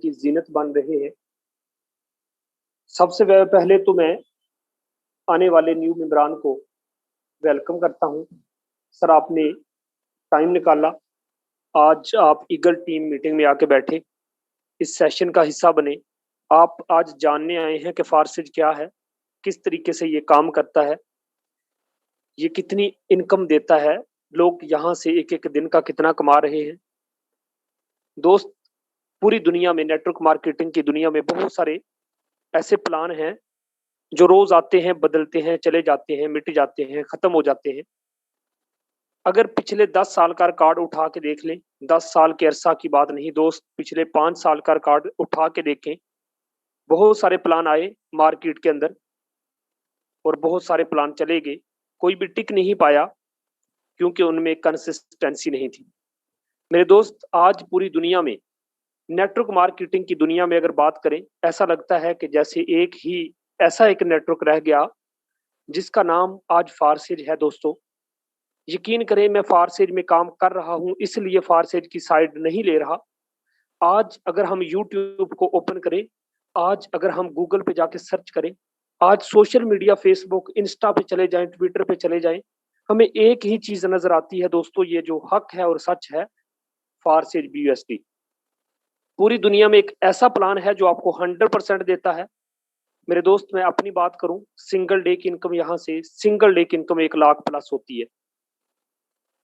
की जीनत बन रहे हैं। सबसे पहले तो मैं आने वाले न्यू मेंबरान को वेलकम करता हूं। सर, आपने टाइम निकाला, आज आप ईगल टीम मीटिंग में आके बैठे, इस सेशन का हिस्सा बने। आप आज जानने आए हैं कि फारसिज क्या है, किस तरीके से ये काम करता है, ये कितनी इनकम देता है, लोग यहाँ से एक एक दिन का कितना कमा रहे हैं। दोस्त, पूरी दुनिया में नेटवर्क मार्केटिंग की दुनिया में बहुत सारे ऐसे प्लान हैं जो रोज आते हैं, बदलते हैं, चले जाते हैं, मिट जाते हैं, खत्म हो जाते हैं। अगर पिछले 10 साल का रिकॉर्ड उठा के देख लें, 10 साल के अरसा की बात नहीं दोस्त, पिछले 5 साल का रिकॉर्ड उठा के देखें, बहुत सारे प्लान आए मार्केट के अंदर और बहुत सारे प्लान चले गए। कोई भी टिक नहीं पाया क्योंकि उनमें कंसिस्टेंसी नहीं थी। मेरे दोस्त, आज पूरी दुनिया में नेटवर्क मार्केटिंग की दुनिया में अगर बात करें, ऐसा लगता है कि जैसे ऐसा एक नेटवर्क रह गया जिसका नाम आज फारसेज है। दोस्तों, यकीन करें, मैं फारसेज में काम कर रहा हूं, इसलिए फारसेज की साइड नहीं ले रहा। आज अगर हम यूट्यूब को ओपन करें, आज अगर हम गूगल पे जाके सर्च करें, आज सोशल मीडिया फेसबुक इंस्टा पे चले जाएं, ट्विटर पे चले जाएं, हमें एक ही चीज नजर आती है दोस्तों, ये जो हक है और सच है, फारसेज BUSD। पूरी दुनिया में एक ऐसा प्लान है जो आपको 100% देता है। मेरे दोस्त, मैं अपनी बात करूं, सिंगल डे की इनकम यहाँ से सिंगल डे की इनकम 1 लाख प्लस होती है।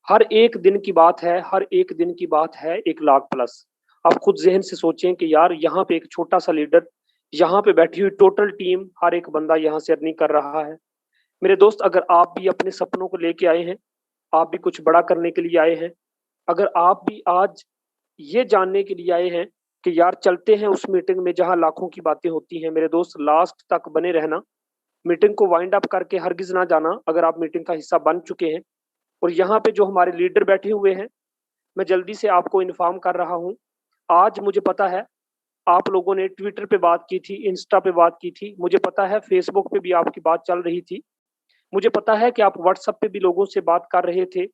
हर एक दिन की बात है, हर एक दिन की बात है 1 लाख प्लस। आप खुद जहन से सोचें कि यार, यहाँ पे एक छोटा सा लीडर, यहाँ पे बैठी हुई टोटल टीम, हर एक बंदा यहाँ से अर्निंग कर रहा है। मेरे दोस्त, अगर आप भी अपने सपनों को लेके आए हैं, आप भी कुछ बड़ा करने के लिए आए हैं, अगर आप भी आज ये जानने के लिए आए हैं कि यार चलते हैं उस मीटिंग में जहां लाखों की बातें होती हैं, मेरे दोस्त लास्ट तक बने रहना। मीटिंग को वाइंड अप करके हरगिज ना जाना अगर आप मीटिंग का हिस्सा बन चुके हैं। और यहाँ पे जो हमारे लीडर बैठे हुए हैं, मैं जल्दी से आपको इन्फॉर्म कर रहा हूँ। आज मुझे पता है आप लोगों ने ट्विटर पे बात की थी, इंस्टा पे बात की थी, मुझे पता है फेसबुक पे भी आपकी बात चल रही थी, मुझे पता है कि आप व्हाट्सएप पे भी लोगों से बात कर रहे थे।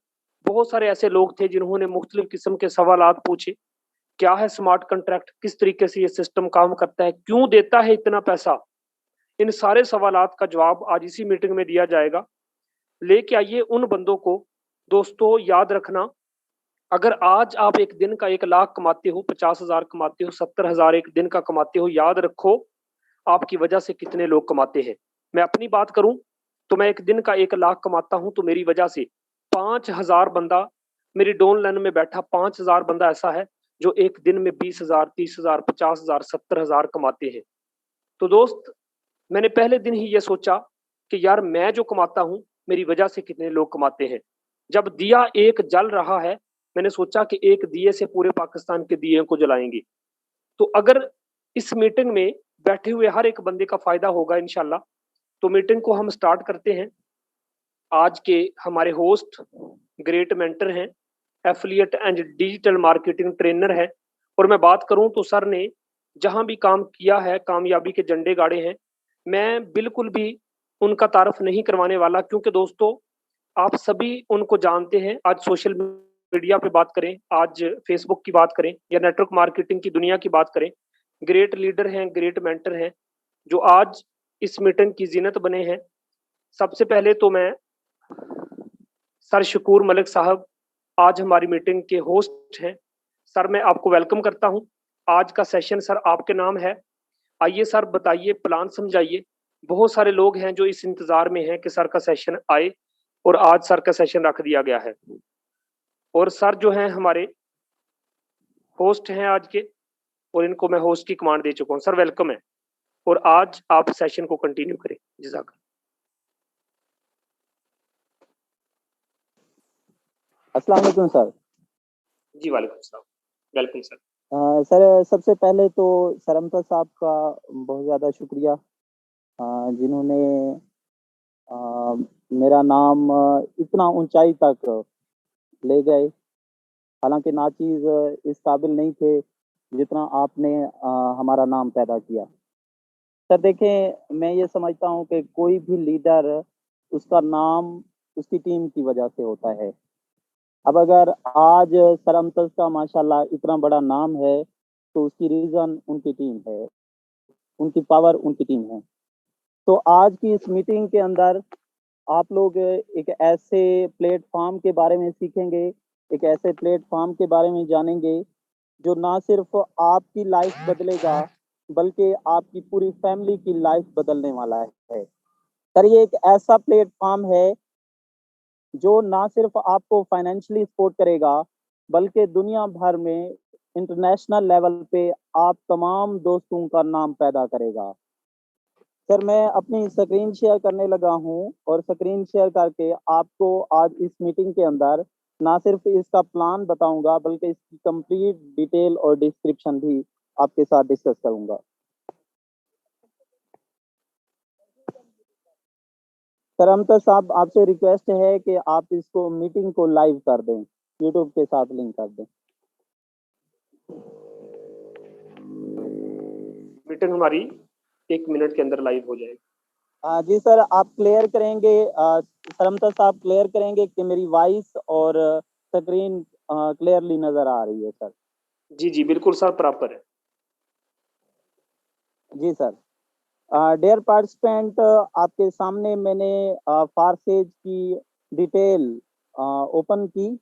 बहुत सारे ऐसे लोग थे जिन्होंने मुख्तलिफ किस्म के सवालात पूछे। क्या है स्मार्ट कॉन्ट्रैक्ट, किस तरीके से ये सिस्टम काम करता है, क्यों देता है इतना पैसा, इन सारे सवालात का जवाब आज इसी मीटिंग में दिया जाएगा। लेके आइए उन बंदों को। दोस्तों, याद रखना, अगर आज आप एक दिन का 1 लाख कमाते हो, 50,000 कमाते हो, 70,000 एक दिन का कमाते हो, याद रखो आपकी वजह से कितने लोग कमाते हैं। मैं अपनी बात करूं तो मैं एक दिन का 1 लाख कमाता हूं तो मेरी वजह से 5,000 बंदा, मेरी डोन लाइन में बैठा 5,000 बंदा ऐसा है जो एक दिन में 20,000, 30,000, 50,000, 70,000 कमाते हैं। तो दोस्त, मैंने पहले दिन ही ये सोचा कि यार, मैं जो कमाता हूं मेरी वजह से कितने लोग कमाते हैं। जब दिया एक जल रहा है, मैंने सोचा कि एक दिए से पूरे पाकिस्तान के दिए को जलाएंगे। तो अगर इस मीटिंग में बैठे हुए हर एक बंदे का फायदा होगा इंशाल्लाह, तो मीटिंग को हम स्टार्ट करते हैं। आज के हमारे होस्ट ग्रेट मेंटर हैं, affiliate and digital marketing trainer है। और मैं बात करूं तो सर ने जहां भी काम किया है, कामयाबी के झंडे गाड़े हैं। मैं बिल्कुल भी उनका तारफ नहीं करवाने वाला, क्योंकि दोस्तों आप सभी उनको जानते हैं। आज सोशल मीडिया पे बात करें, आज फेसबुक की बात करें या नेटवर्क मार्केटिंग की दुनिया की बात करें, ग्रेट लीडर हैं, ग्रेट मेंटर हैं जो आज इस मीटिंग की जीनत बने हैं। सबसे पहले तो मैं सर शकूर मलिक साहब आज हमारी मीटिंग के होस्ट हैं। सर, मैं आपको वेलकम करता हूं। आज का सेशन सर आपके नाम है। आइए सर, बताइए, प्लान समझाइए। बहुत सारे लोग हैं जो इस इंतजार में हैं कि सर का सेशन आए, और आज सर का सेशन रख दिया गया है। और सर जो हैं हमारे होस्ट हैं आज के, और इनको मैं होस्ट की कमांड दे चुका हूं। सर वेलकम है, और आज आप सेशन को कंटिन्यू करें। जज़ाक। अस्सलाम वालेकुम सर। जी वालेकुम सलाम, वेलकम सर। सर, सबसे पहले तो सरमता साहब का बहुत ज़्यादा शुक्रिया, जिन्होंने अ, मेरा नाम इतना ऊंचाई तक ले गए। हालांकि नाचीज़ इस काबिल नहीं थे जितना आपने हमारा नाम पैदा किया। सर देखें, मैं ये समझता हूँ कि कोई भी लीडर, उसका नाम उसकी टीम की वजह से होता है। अब अगर आज सर अमतज़ का माशाल्लाह इतना बड़ा नाम है, तो उसकी रीज़न उनकी टीम है, उनकी पावर उनकी टीम है। तो आज की इस मीटिंग के अंदर आप लोग एक ऐसे प्लेटफ़ॉर्म के बारे में सीखेंगे, एक ऐसे प्लेटफ़ॉर्म के बारे में जानेंगे, जो ना सिर्फ़ आपकी लाइफ़ बदलेगा, बल्कि आपकी पूरी फैमिली की लाइफ़ बदलने वाला है। सर, ये एक ऐसा प्लेटफ़ॉर्म है, जो ना सिर्फ़ आपको फाइनेंशियली सपोर्ट करेगा, बल्कि दुनिया भर में इंटरनेशनल लेवल पे आप तमाम दोस्तों का नाम पैदा करेगा। सर, मैं अपनी स्क्रीन शेयर करने लगा हूँ और स्क्रीन शेयर करके आपको आज इस मीटिंग के अंदर ना सिर्फ़ इसका प्लान बताऊँगा, बल्कि इसकी कंप्लीट डिटेल और डिस्क्रिप्शन भी आपके साथ डिस्कस करूँगा। सर, अमता साहब, आपसे रिक्वेस्ट है कि आप इसको मीटिंग को लाइव कर दें, यूट्यूब के साथ लिंक कर दें। मीटिंग हमारी 1 मिनट के अंदर लाइव हो जाएगी। जी सर, आप क्लियर करेंगे, सर अमता साहब क्लियर करेंगे कि मेरी वॉइस और स्क्रीन क्लियरली नज़र आ रही है सर? जी, जी, बिल्कुल सर, प्रॉपर है। जी सर। डियर पार्टिसिपेंट, आपके सामने मैंने फारसेज की डिटेल ओपन की।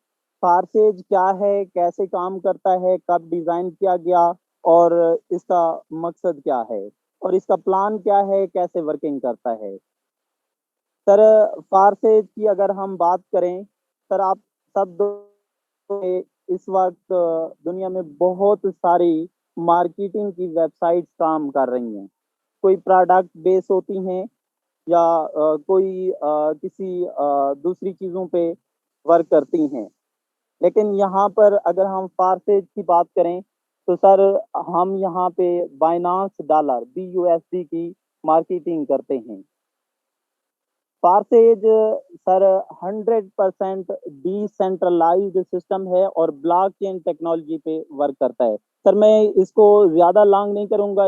फारसेज क्या है, कैसे काम करता है, कब डिज़ाइन किया गया और इसका मकसद क्या है और इसका प्लान क्या है, कैसे वर्किंग करता है। सर, फारसेज की अगर हम बात करें, सर आप सब इस वक़्त दुनिया में बहुत सारी मार्केटिंग की वेबसाइट्स काम कर रही हैं। कोई प्रोडक्ट बेस होती हैं या कोई किसी दूसरी चीज़ों पे वर्क करती हैं। लेकिन यहाँ पर अगर हम फारसेज की बात करें, तो सर हम यहाँ पे बाइनांस डॉलर BUSD की मार्केटिंग करते हैं। फारसेज सर 100% डिसेंट्रलाइज्ड सिस्टम है और ब्लॉकचेन टेक्नोलॉजी पे वर्क करता है। सर, मैं इसको ज़्यादा लॉन्ग नहीं करूँगा,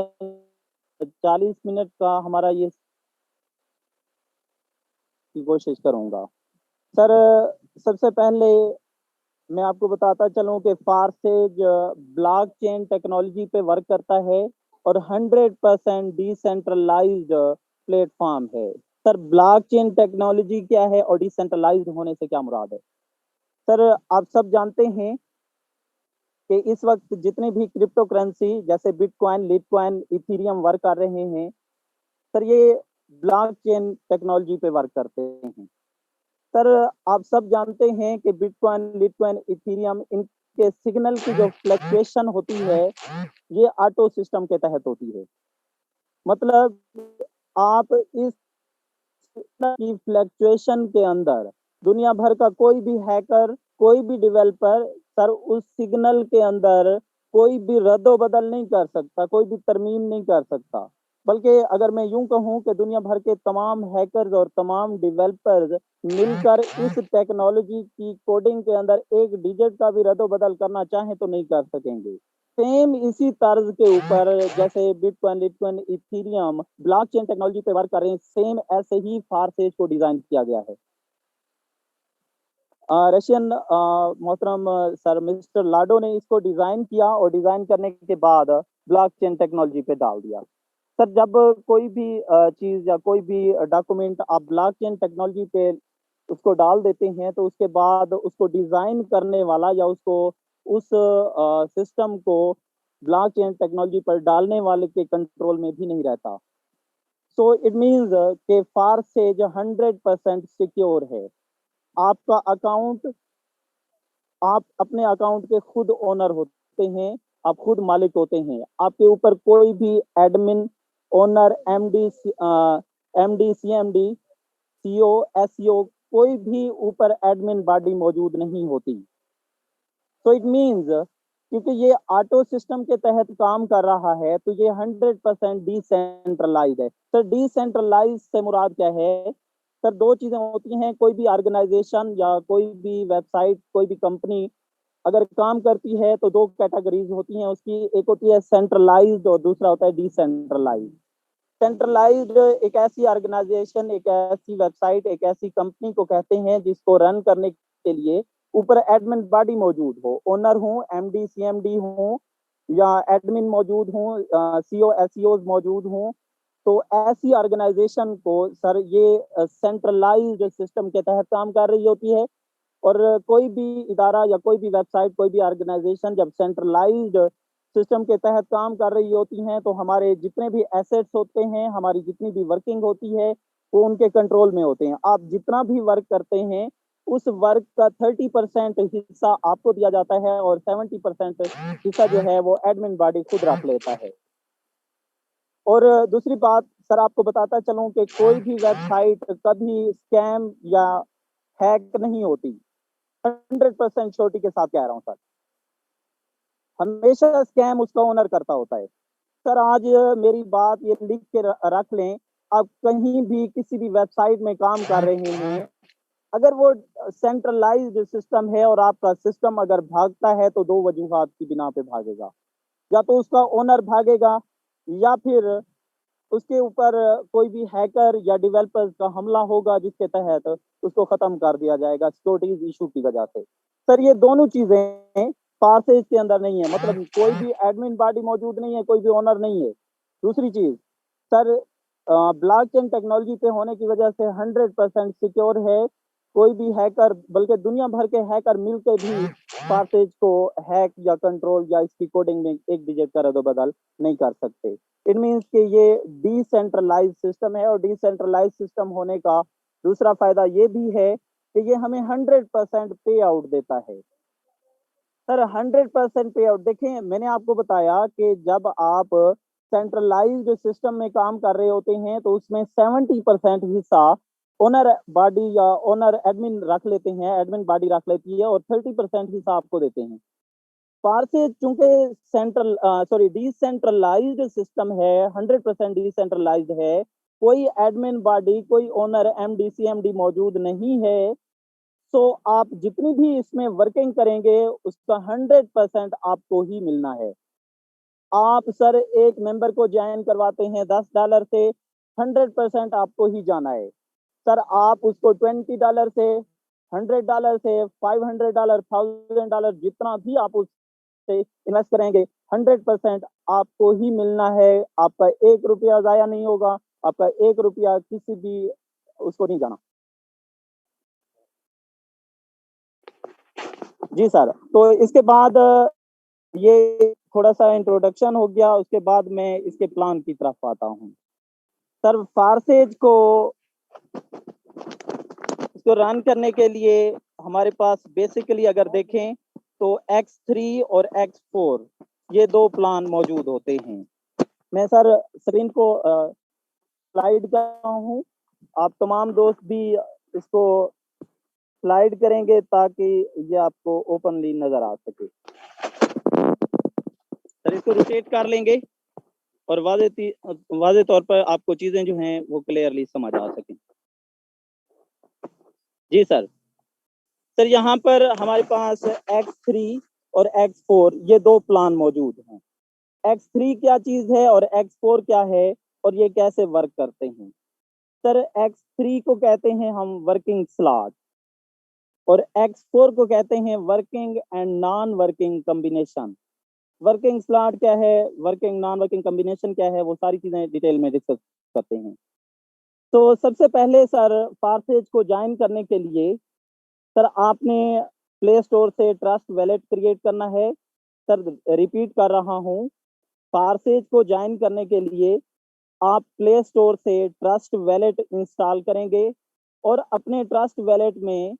40 मिनट का हमारा ये की कोशिश करूँगा। सर, सबसे पहले मैं आपको बताता चलूँ कि फारसेज ब्लॉकचेन टेक्नोलॉजी पे वर्क करता है और 100% डिसेंट्रलाइज्ड प्लेटफ़ॉर्म है। सर, ब्लॉकचेन टेक्नोलॉजी क्या है और डिसेंट्रलाइज्ड होने से क्या मुराद है? सर, आप सब जानते हैं कि इस वक़्त जितनी भी क्रिप्टो करेंसी जैसे बिटकॉइन, लिटकॉइन, इथेरियम वर्क कर रहे हैं, सर ये ब्लॉकचेन टेक्नोलॉजी पे वर्क करते हैं। सर, आप सब जानते हैं कि बिटकॉइन, लिटकॉइन, इथेरियम इनके सिग्नल की जो फ्लक्चुएशन होती है, ये ऑटो सिस्टम के तहत होती है। मतलब आप इस की फ्लक्चुएशन के अंदर दुनिया भर का कोई भी हैकर, कोई भी डेवलपर सर उस सिग्नल के अंदर कोई भी रद्द-ओ-बदल नहीं कर सकता, कोई भी तरमीम नहीं कर सकता। बल्कि अगर मैं यूँ कहूँ कि दुनिया भर के तमाम हैकर्स और तमाम डेवलपर्स मिलकर इस टेक्नोलॉजी की कोडिंग के अंदर एक डिजिट का भी रद्द-ओ-बदल करना चाहें तो नहीं कर सकेंगे। सेम इसी तर्ज के ऊपर जैसे bitcoin, Litecoin, Ethereum blockchain technology पे वर्क कर रहे हैं, सेम ऐसे ही फारसेज को डिज़ाइन किया गया है। रशियन मोहतरम सर मिस्टर लाडो ने इसको डिज़ाइन किया और डिज़ाइन करने के बाद ब्लॉकचेन टेक्नोलॉजी पे डाल दिया। सर, जब कोई भी चीज़ या कोई भी डॉक्यूमेंट आप ब्लॉकचेन टेक्नोलॉजी पे उसको डाल देते हैं, तो उसके बाद उसको डिज़ाइन करने वाला या उसको उस सिस्टम को ब्लॉकचेन टेक्नोलॉजी पर डालने वाले के कंट्रोल में भी नहीं रहता। सो इट मीन्स कि फारसेज 100% सिक्योर है। आपका अकाउंट आप अपने अकाउंट के खुद ओनर होते हैं, आप खुद मालिक होते हैं। आपके ऊपर कोई भी admin, owner, MD, CMD, CO, SEO कोई भी ऊपर एडमिन बॉडी मौजूद नहीं होती। तो इट मीन्स क्योंकि ये ऑटो सिस्टम के तहत काम कर रहा है, तो ये 100% डिसेंट्रलाइज्ड है। सर, डिसेंट्रलाइज्ड से मुराद क्या है? सर, 2 चीज़ें होती हैं, कोई भी ऑर्गेनाइज़ेशन या कोई भी वेबसाइट, कोई भी कंपनी अगर काम करती है तो 2 कैटेगरीज़ होती हैं उसकी, एक होती है सेंट्रलाइज्ड और दूसरा होता है डिसेंट्रलाइज्ड। सेंट्रलाइज्ड एक ऐसी ऑर्गेनाइजेशन, एक ऐसी वेबसाइट, एक ऐसी कंपनी को कहते हैं जिसको रन करने के लिए ऊपर एडमिन बॉडी मौजूद हो, ओनर हो, एमडी, सीएमडी हो या एडमिन मौजूद हों, सीओ एसईओज मौजूद हों, तो ऐसी ऑर्गेनाइजेशन को सर ये सेंट्रलाइज्ड सिस्टम के तहत काम कर रही होती है। और कोई भी इदारा या कोई भी वेबसाइट, कोई भी ऑर्गेनाइजेशन जब सेंट्रलाइज्ड सिस्टम के तहत काम कर रही होती हैं, तो हमारे जितने भी एसेट्स होते हैं, हमारी जितनी भी वर्किंग होती है, वो उनके कंट्रोल में होते हैं। आप जितना भी वर्क करते हैं, उस वर्क का 30% हिस्सा आपको दिया जाता है और 70% हिस्सा जो है वो एडमिन बॉडी खुद रख लेता है। और दूसरी बात सर, आपको बताता चलूं कि कोई भी वेबसाइट कभी स्कैम या हैक नहीं होती। 100% श्योरिटी के साथ कह रहा हूँ सर, हमेशा स्कैम उसका ओनर करता होता है। सर आज मेरी बात ये लिख के रख लें, आप कहीं भी किसी भी वेबसाइट में काम कर रहे हैं, अगर वो सेंट्रलाइज्ड सिस्टम है और आपका सिस्टम अगर भागता है तो दो वजूहात की बिना पे भागेगा। या तो उसका ओनर भागेगा, या फिर उसके ऊपर कोई भी हैकर या डेवलपर्स का हमला होगा, जिसके तहत उसको खत्म कर दिया जाएगा सिक्योरिटी इशू की वजह से। सर ये दोनों चीजें पार्सेज के अंदर नहीं है, मतलब कोई भी एडमिन बॉडी मौजूद नहीं है, कोई भी ओनर नहीं है। दूसरी चीज सर, ब्लॉकचेन टेक्नोलॉजी पे होने की वजह से 100% सिक्योर है। कोई भी हैकर, बल्कि दुनिया भर के हैकर मिलकर भी पार्सेज को हैक या कंट्रोल या इसकी कोडिंग में एक डिजिट का रद्द-बदल नहीं कर सकते। इट मीन्स कि ये डिसेंट्रलाइज सिस्टम है, और डिसेंट्रलाइज सिस्टम होने का दूसरा फायदा ये भी है कि ये हमें 100% पे आउट देता है। सर 100% पे आउट, देखें मैंने आपको बताया कि जब आप सेंट्रलाइज्ड सिस्टम में काम कर रहे होते हैं, तो उसमें 70% हिस्सा ओनर बॉडी या ओनर एडमिन रख लेते हैं, एडमिन बॉडी रख लेती है, और 30% हिस्सा आपको देते हैं। पार्सेज चूंकि डिसेंट्रलाइज्ड सिस्टम है, 100% डिसेंट्रलाइज्ड है, कोई एडमिन बॉडी, कोई ओनर एमडी सीएमडी मौजूद नहीं है, तो आप जितनी भी इसमें वर्किंग करेंगे उसका 100% आपको ही मिलना है। आप सर एक मेंबर को ज्वाइन करवाते हैं $10 से, 100% आपको ही जाना है। सर आप उसको $20 से, $100 से, $500, $1000, जितना भी आप उससे इन्वेस्ट करेंगे, 100% आपको ही मिलना है। आपका 1 रुपया जाया नहीं होगा, आपका 1 रुपया किसी भी उसको नहीं जाना। जी सर, तो इसके बाद ये थोड़ा सा इंट्रोडक्शन हो गया, उसके बाद मैं इसके प्लान की तरफ आता हूँ। सर फारसेज को इसको रन करने के लिए हमारे पास बेसिकली अगर देखें तो X3 और X4 ये दो प्लान मौजूद होते हैं। मैं सर स्क्रीन को स्लाइड कर रहा हूँ, आप तमाम दोस्त भी इसको स्लाइड करेंगे ताकि ये आपको ओपनली नजर आ सके। सर इसको रोटेट कर लेंगे और वाज़े तौर पर आपको चीजें जो हैं वो क्लियरली समझ आ सकें। जी सर, सर यहाँ पर हमारे पास X3 और X4 ये दो प्लान मौजूद हैं। X3 क्या चीज है और X4 क्या है और ये कैसे वर्क करते हैं। सर X3 को कहते हैं हम वर्किंग स्लॉट, और X4 को कहते हैं working and non working combination. Working slot क्या है, वर्किंग नॉन वर्किंग कॉम्बिनेशन क्या है, वो सारी चीजें डिटेल में डिस्कस करते हैं। तो सबसे पहले सर पार्सेज को ज्वाइन करने के लिए सर आपने प्ले स्टोर से ट्रस्ट वैलेट क्रिएट करना है। सर रिपीट कर रहा हूँ, पार्सेज को ज्वाइन करने के लिए आप प्ले स्टोर से ट्रस्ट वैलेट इंस्टॉल करेंगे, और अपने ट्रस्ट वैलेट में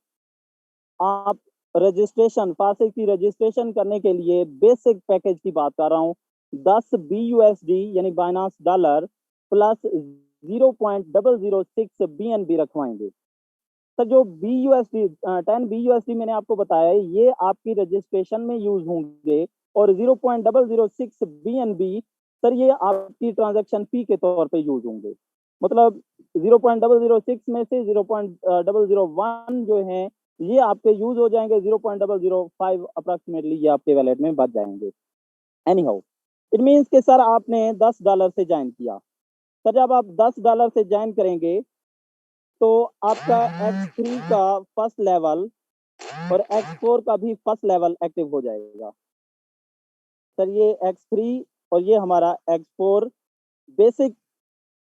आप रजिस्ट्रेशन, पार्सेज की रजिस्ट्रेशन करने के लिए बेसिक पैकेज की बात कर रहा हूँ, 10 BUSD यानी बाइनास डॉलर प्लस 0.006 BNB रखवाएंगे। सर जो BUSD 10 BUSD मैंने आपको बताया ये आपकी रजिस्ट्रेशन में यूज होंगे, और 0.006 BNB सर ये आपकी ट्रांजैक्शन फी के तौर पे यूज होंगे। मतलब 0.006 में से 0.001 जो है ये आपके यूज हो जाएंगे, 0.005 अप्रॉक्सीमेटली ये आपके वैलेट में बच जाएंगे। एनी हाउ इट मीन्स कि सर आपने $10 से ज्वाइन किया। सर जब आप $10 से ज्वाइन करेंगे तो आपका X3 का फर्स्ट लेवल और X4 का भी फर्स्ट लेवल एक्टिव हो जाएगा। सर ये X3 और ये हमारा X4 बेसिक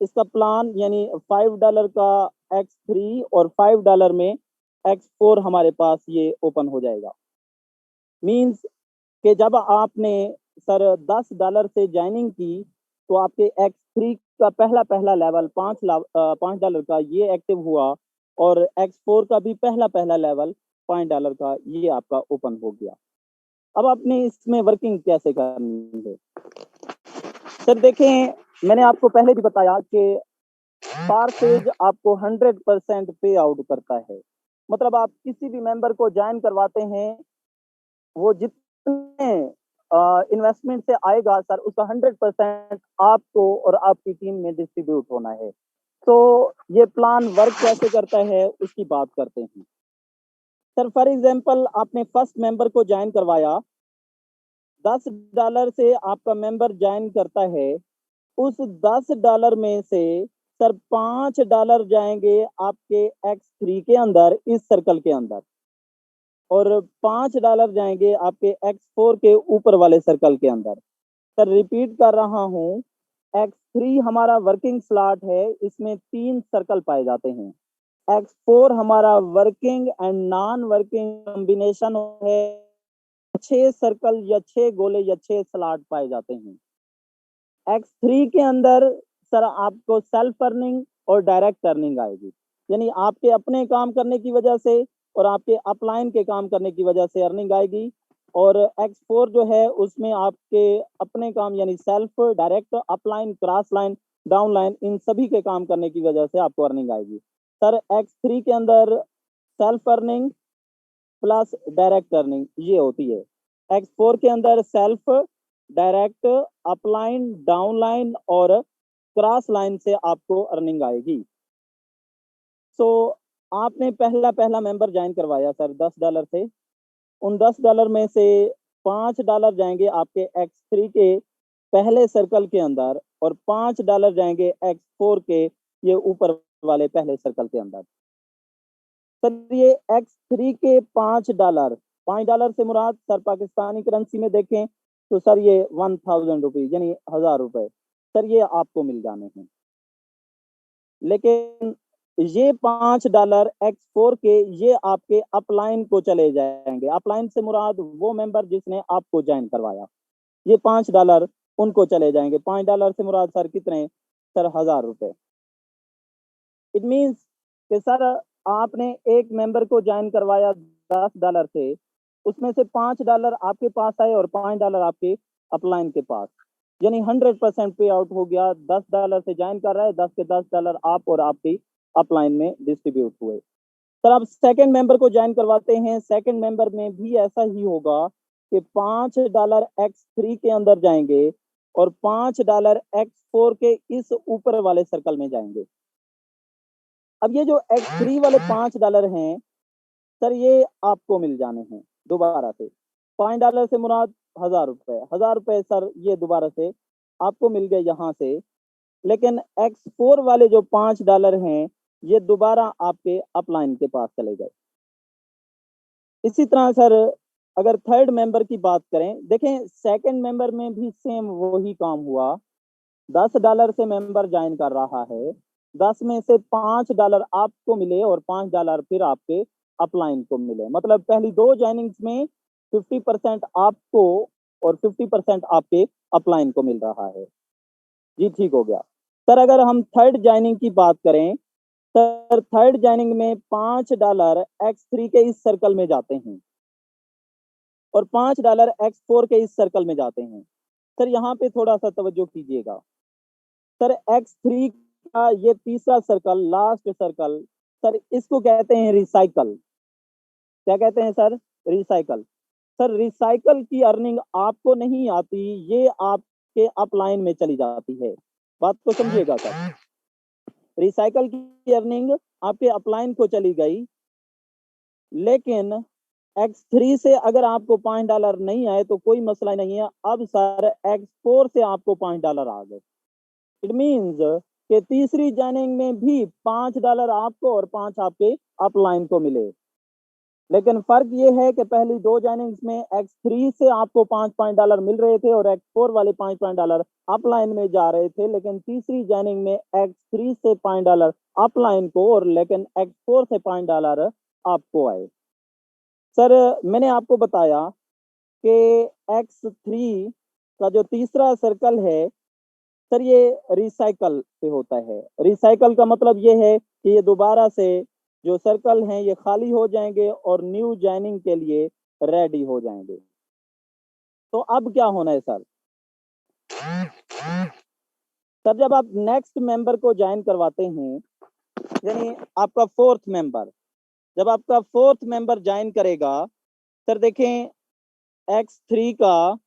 इसका प्लान यानी $5 का X3 और $5 में X4 हमारे पास ये ओपन हो जाएगा। मींस कि जब आपने सर $10 से ज्वाइनिंग की तो आपके X3 का पहला लेवल $5 का ये एक्टिव हुआ और X4 का भी पहला लेवल $5 का ये आपका ओपन हो गया। अब आपने इसमें वर्किंग कैसे करनी है? सर देखें, मैंने आपको पहले भी बताया कि पारसेज आपको 100% पे आउट करता है। मतलब आप किसी भी मेंबर को ज्वाइन करवाते हैं, वो जितने इन्वेस्टमेंट से आएगा सर उसका 100% आपको और आपकी टीम में डिस्ट्रीब्यूट होना है। तो ये प्लान वर्क कैसे करता है उसकी बात करते हैं। सर फॉर एग्जांपल आपने फर्स्ट मेंबर को ज्वाइन करवाया, $10 से आपका मेंबर ज्वाइन करता है, उस $10 में से सर $5 जाएंगे आपके X3 के अंदर, इस सर्कल के अंदर, और $5 जाएंगे आपके X4 के ऊपर वाले सर्कल के अंदर। सर रिपीट कर रहा हूँ, X3 हमारा वर्किंग स्लॉट है, इसमें 3 सर्कल पाए जाते हैं। X4 हमारा working and non working combination है, 6 सर्कल या 6 गोले या 6 स्लॉट पाए जाते हैं। X3 के अंदर सर आपको सेल्फ अर्निंग और डायरेक्ट अर्निंग आएगी, यानी आपके अपने काम करने की वजह से और आपके अपलाइन के काम करने की वजह से अर्निंग आएगी। और X4 जो है उसमें आपके अपने काम यानी self, direct, upline, cross line, down line, इन सभी के काम करने की वजह से आपको अर्निंग आएगी। सर X3 के अंदर self earning plus direct earning ये होती है। X4 के अंदर सेल्फ, डायरेक्ट, अपलाइन, डाउनलाइन और क्रॉस लाइन से आपको अर्निंग आएगी। सो आपने पहला मेंबर ज्वाइन करवाया सर $10 से, उन $10 में से $5 जाएंगे आपके X3 के पहले सर्कल के अंदर और $5 जाएंगे X4 के ये ऊपर वाले पहले सर्कल के अंदर। सर ये X3 के $5 से मुराद सर पाकिस्तानी करेंसी में देखें तो सर ये 1000 रुपीज यानी 1000 रुपए सर ये आपको मिल जाने हैं। लेकिन ये $5 X4 के ये आपके अपलाइन को चले जाएंगे। अपलाइन से मुराद वो मेंबर जिसने आपको ज्वाइन करवाया, ये $5 उनको चले जाएंगे। $5 से मुराद सर कितने? सर 1000 रुपए। इट मीन्स कि सर आपने एक मेंबर को ज्वाइन करवाया $10 से, उसमें से $5 आपके पास आए और $5 आपके अपलाइन के पास, यानी 100% पे आउट हो गया। $10 से ज्वाइन कर रहा है, 10 के $10 आप और आपकी अपलाइन में डिस्ट्रीब्यूट हुए। सर आप सेकंड मेंबर को ज्वाइन करवाते हैं, सेकंड मेंबर में भी ऐसा ही होगा कि $5 X3 के अंदर जाएंगे और $5 X4 के इस ऊपर वाले सर्कल में जाएंगे। अब ये जो X3 वाले $5 हैं सर ये आपको मिल जाने हैं दोबारा से। $5 से मुराद 1000 रुपए, 1000 रुपए सर ये दोबारा से आपको मिल गए यहाँ से। लेकिन X4 वाले जो $5 हैं ये दोबारा आपके अपलाइन के पास चले गए। इसी तरह सर अगर थर्ड मेंबर की बात करें, देखें सेकंड मेंबर में भी सेम वही काम हुआ। $10 से मेंबर ज्वाइन कर रहा है, 10 में से $5 आपको मिले और $5 फिर आपके अपलाइन को मिले। मतलब पहली 2 ज्वाइनिंग्स में 50% आपको और 50% आपके अपलाइन को मिल रहा है। जी ठीक हो गया। सर अगर हम थर्ड ज्वाइनिंग की बात करें, सर थर्ड ज्वाइनिंग में $5 X3 के इस सर्कल में जाते हैं और $5 X4 के इस सर्कल में जाते हैं। सर यहाँ पे थोड़ा सा तवज्जो कीजिएगा। सर X3 का ये तीसरा सर्कल, लास्ट सर्कल, सर इसको कहते हैं रिसाइकल। क्या कहते हैं सर? रिसाइकल। सर रिसाइकल की अर्निंग आपको नहीं आती, ये आपके अपलाइन में चली जाती है। बात को समझिएगा सर। रिसाइकल की अर्निंग आपके अपलाइन को चली गई, लेकिन X3 से अगर आपको $5 नहीं आए तो कोई मसला नहीं है। अब सर X4 से आपको $5 आ गए। इट मीन्स कि तीसरी ज्वाइनिंग में भी $5 आपको और 5 आपके अपलाइन को मिले। लेकिन फर्क ये है कि पहली दो जॉइनिंग्स में X3 से आपको $5 मिल रहे थे और X4 वाले $5 अपलाइन में जा रहे थे, लेकिन तीसरी जॉइनिंग में X3 से $5 अपलाइन को और लेकिन X4 से $5 आपको आए। सर मैंने आपको बताया कि X3 का जो तीसरा सर्कल है सर ये रिसाइकल से होता है। रिसाइकल का मतलब ये है कि ये दोबारा से जो सर्कल हैं ये खाली हो जाएंगे और न्यू ज्वाइनिंग के लिए रेडी हो जाएंगे। तो अब क्या होना है सर? सर जब आप नेक्स्ट मेंबर को ज्वाइन करवाते हैं, यानी आपका फोर्थ मेंबर, जब आपका फोर्थ मेंबर ज्वाइन करेगा, सर देखें X3 का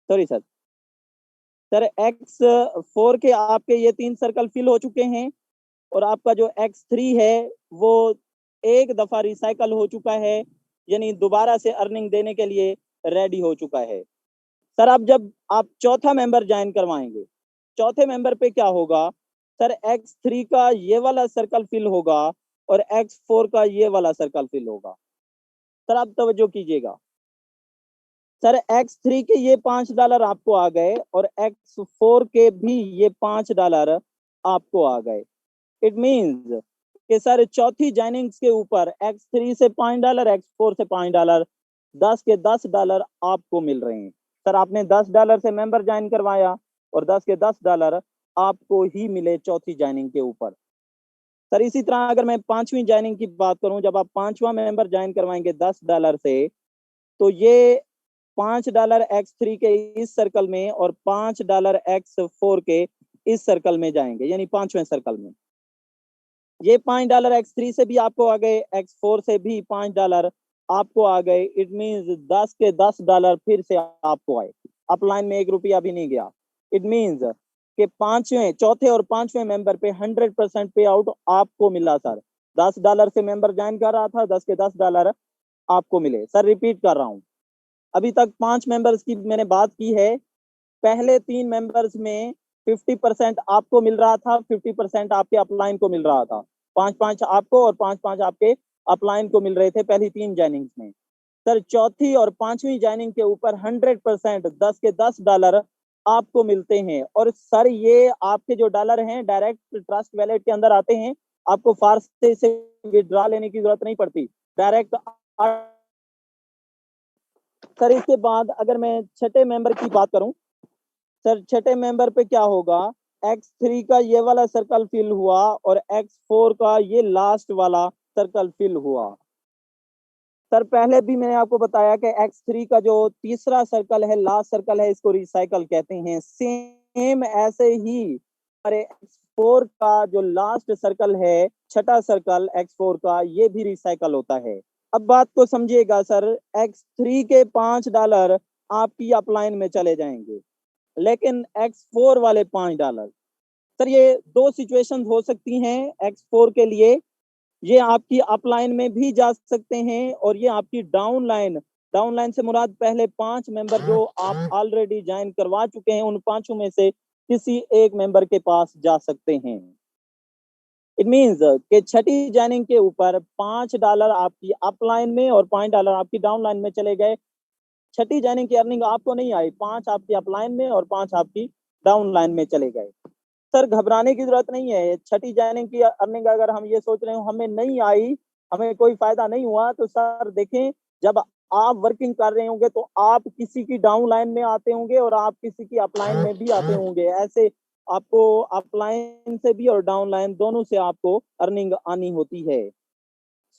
सॉरी सर X4 के आपके ये 3 सर्कल फिल हो चुके हैं और आपका जो X3 है वो एक दफा रिसाइकल हो चुका है, यानी दोबारा से अर्निंग देने के लिए रेडी हो चुका है। सर अब जब आप चौथा मेंबर ज्वाइन करवाएंगे, चौथे मेंबर पे क्या होगा? सर X3 का ये वाला सर्कल फिल होगा और X4 का ये वाला सर्कल फिल होगा। सर आप तवज्जो कीजिएगा, सर X3 के ये $5 आपको आ गए और X4 के भी ये $5 आपको आ गए। इट मीन्स कि सर चौथी ज्वाइनिंग्स के ऊपर X3 से $5, X4 से $5, 10 के $10 आपको मिल रहे हैं। सर आपने $10 से मेंबर ज्वाइन करवाया और 10 के $10 आपको ही मिले चौथी ज्वाइनिंग के ऊपर। सर इसी तरह अगर मैं पांचवी ज्वाइनिंग की बात करूं, जब आप पांचवा मेंबर ज्वाइन करवाएंगे $10 से, तो ये $5 X3 के इस सर्कल में और $5 X4 के इस सर्कल में जाएंगे, यानी पांचवें सर्कल में। ये $5 X3 से भी आपको आ गए, X4 से भी $5 आपको आ गए। इट मींस 10 के $10 फिर से आपको आए, अपलाइन में ₹1 भी नहीं गया। इट मींस कि पांचवें, चौथे और पांचवें मेंबर पे 100% पे आउट आपको मिला सर। $10 से मेंबर ज्वाइन कर रहा था, 10 के $10 आपको मिले। सर रिपीट कर रहा हूं, अभी तक 5 मेंबर्स की मैंने बात की है। पहले 3 मेंबर्स में 50% आपको मिल रहा था, 50% आपके अपलाइन को मिल रहा था। 5-5 आपको और 5-5 आपके अपलाइन को मिल रहे थे पहली 3 जॉइनिंग्स में। सर चौथी और पांचवी जॉइनिंग के ऊपर 100% 10 के $10 आपको मिलते हैं। और सर ये आपके जो डॉलर हैं डायरेक्ट ट्रस्ट वैलेट के अंदर आते हैं, आपको फारसी से विड्रॉ लेने की जरूरत नहीं पड़ती, डायरेक्ट। सर इसके बाद अगर मैं छठे मेंबर की बात करूं, सर छठे मेंबर पे क्या होगा? X3 का ये वाला सर्कल फिल हुआ और X4 का ये लास्ट वाला सर्कल फिल हुआ। सर पहले भी मैंने आपको बताया कि X3 का जो तीसरा सर्कल है, लास्ट सर्कल है, इसको रिसाइकल कहते हैं। सेम ऐसे ही अरे X4 का जो लास्ट सर्कल है, छठा सर्कल X4 का, ये भी रिसाइकल होता है। अब बात को समझिएगा सर, X3 के $5 आपकी अपलाइन में चले जाएंगे, लेकिन X4 वाले $5, सर ये दो सिचुएशन हो सकती हैं X4 के लिए। ये आपकी अपलाइन में भी जा सकते हैं और ये आपकी डाउन लाइन से मुराद पहले 5 मेंबर जो आप ऑलरेडी ज्वाइन करवा चुके हैं, उन पांचों में से किसी एक मेंबर के पास जा सकते हैं। इट मींस कि छठी ज्वाइनिंग के ऊपर $5 आपकी अपलाइन में और $5 आपकी डाउन लाइन में चले गए। छठी ज्वाइनिंग की अर्निंग आपको नहीं आई, 5 आपकी अपलाइन में और 5 आपकी डाउन लाइन में चले गए। सर घबराने की जरूरत नहीं है। छठी ज्वाइनिंग की अर्निंग अगर हम ये सोच रहे हो हमें नहीं आई, हमें कोई फायदा नहीं हुआ, तो सर देखें, जब आप वर्किंग कर रहे होंगे तो आप किसी की डाउन लाइन में आते होंगे और आप किसी की अपलाइन में भी आते होंगे। ऐसे आपको अपलाइन से भी और डाउन लाइन दोनों से आपको अर्निंग आनी होती है।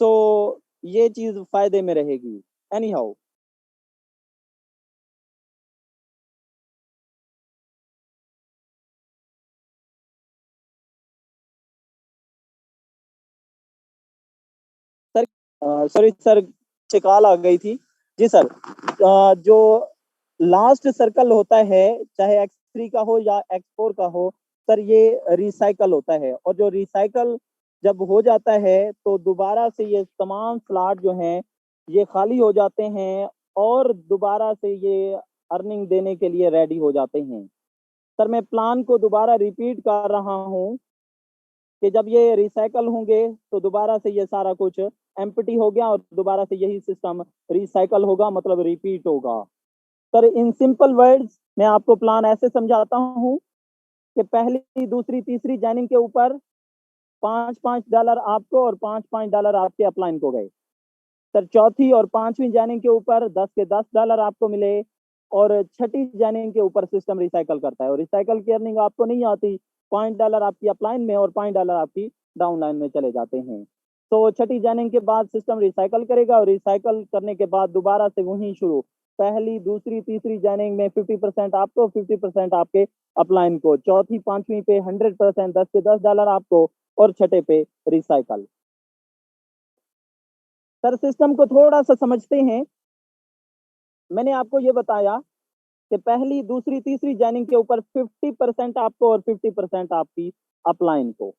सो ये चीज फायदे में रहेगी। Any how sir, sorry sir, शिकाल आ गई थी। जी सर, जो लास्ट सर्कल होता है, चाहे X3 का हो या X4 का हो, सर ये रिसाइकल होता है। और जो रिसाइकल जब हो जाता है तो दोबारा से ये तमाम स्लॉट जो हैं ये खाली हो जाते हैं और दोबारा से ये अर्निंग देने के लिए रेडी हो जाते हैं। सर मैं प्लान को दोबारा रिपीट कर रहा हूँ कि जब ये रिसाइकल होंगे तो दोबारा से ये सारा कुछ एम्प्टी हो गया और दोबारा से यही सिस्टम रिसाइकल होगा, मतलब रिपीट होगा। सर इन सिंपल वर्ड्स मैं आपको प्लान ऐसे समझाता हूँ कि पहली दूसरी तीसरी जॉइनिंग के ऊपर $5-5 आपको और $5-5 आपके अपलाइन को गए। सर चौथी और पांचवी जॉइनिंग के ऊपर 10 के $10 आपको मिले और छठी जॉइनिंग के ऊपर सिस्टम रिसाइकल करता है और रिसाइकल की अर्निंग आपको नहीं आती। $5 आपकी अपलाइन में और $5 आपकी डाउनलाइन में चले जाते हैं। तो छठी जॉइनिंग के बाद सिस्टम रिसाइकल करेगा और रिसाइकल करने के बाद दोबारा से वहीं शुरू, पहली दूसरी तीसरी जॉइनिंग में 50% आपको, 50% आपके अपलाइन को, चौथी पांचवी पे 100%, 10 के $10 आपको और छठे पे रिसाइकल। सर सिस्टम को थोड़ा सा समझते हैं। मैंने आपको ये बताया कि पहली दूसरी तीसरी जॉइनिंग के ऊपर 50% आपको और 50% आपकी अपलाइन को।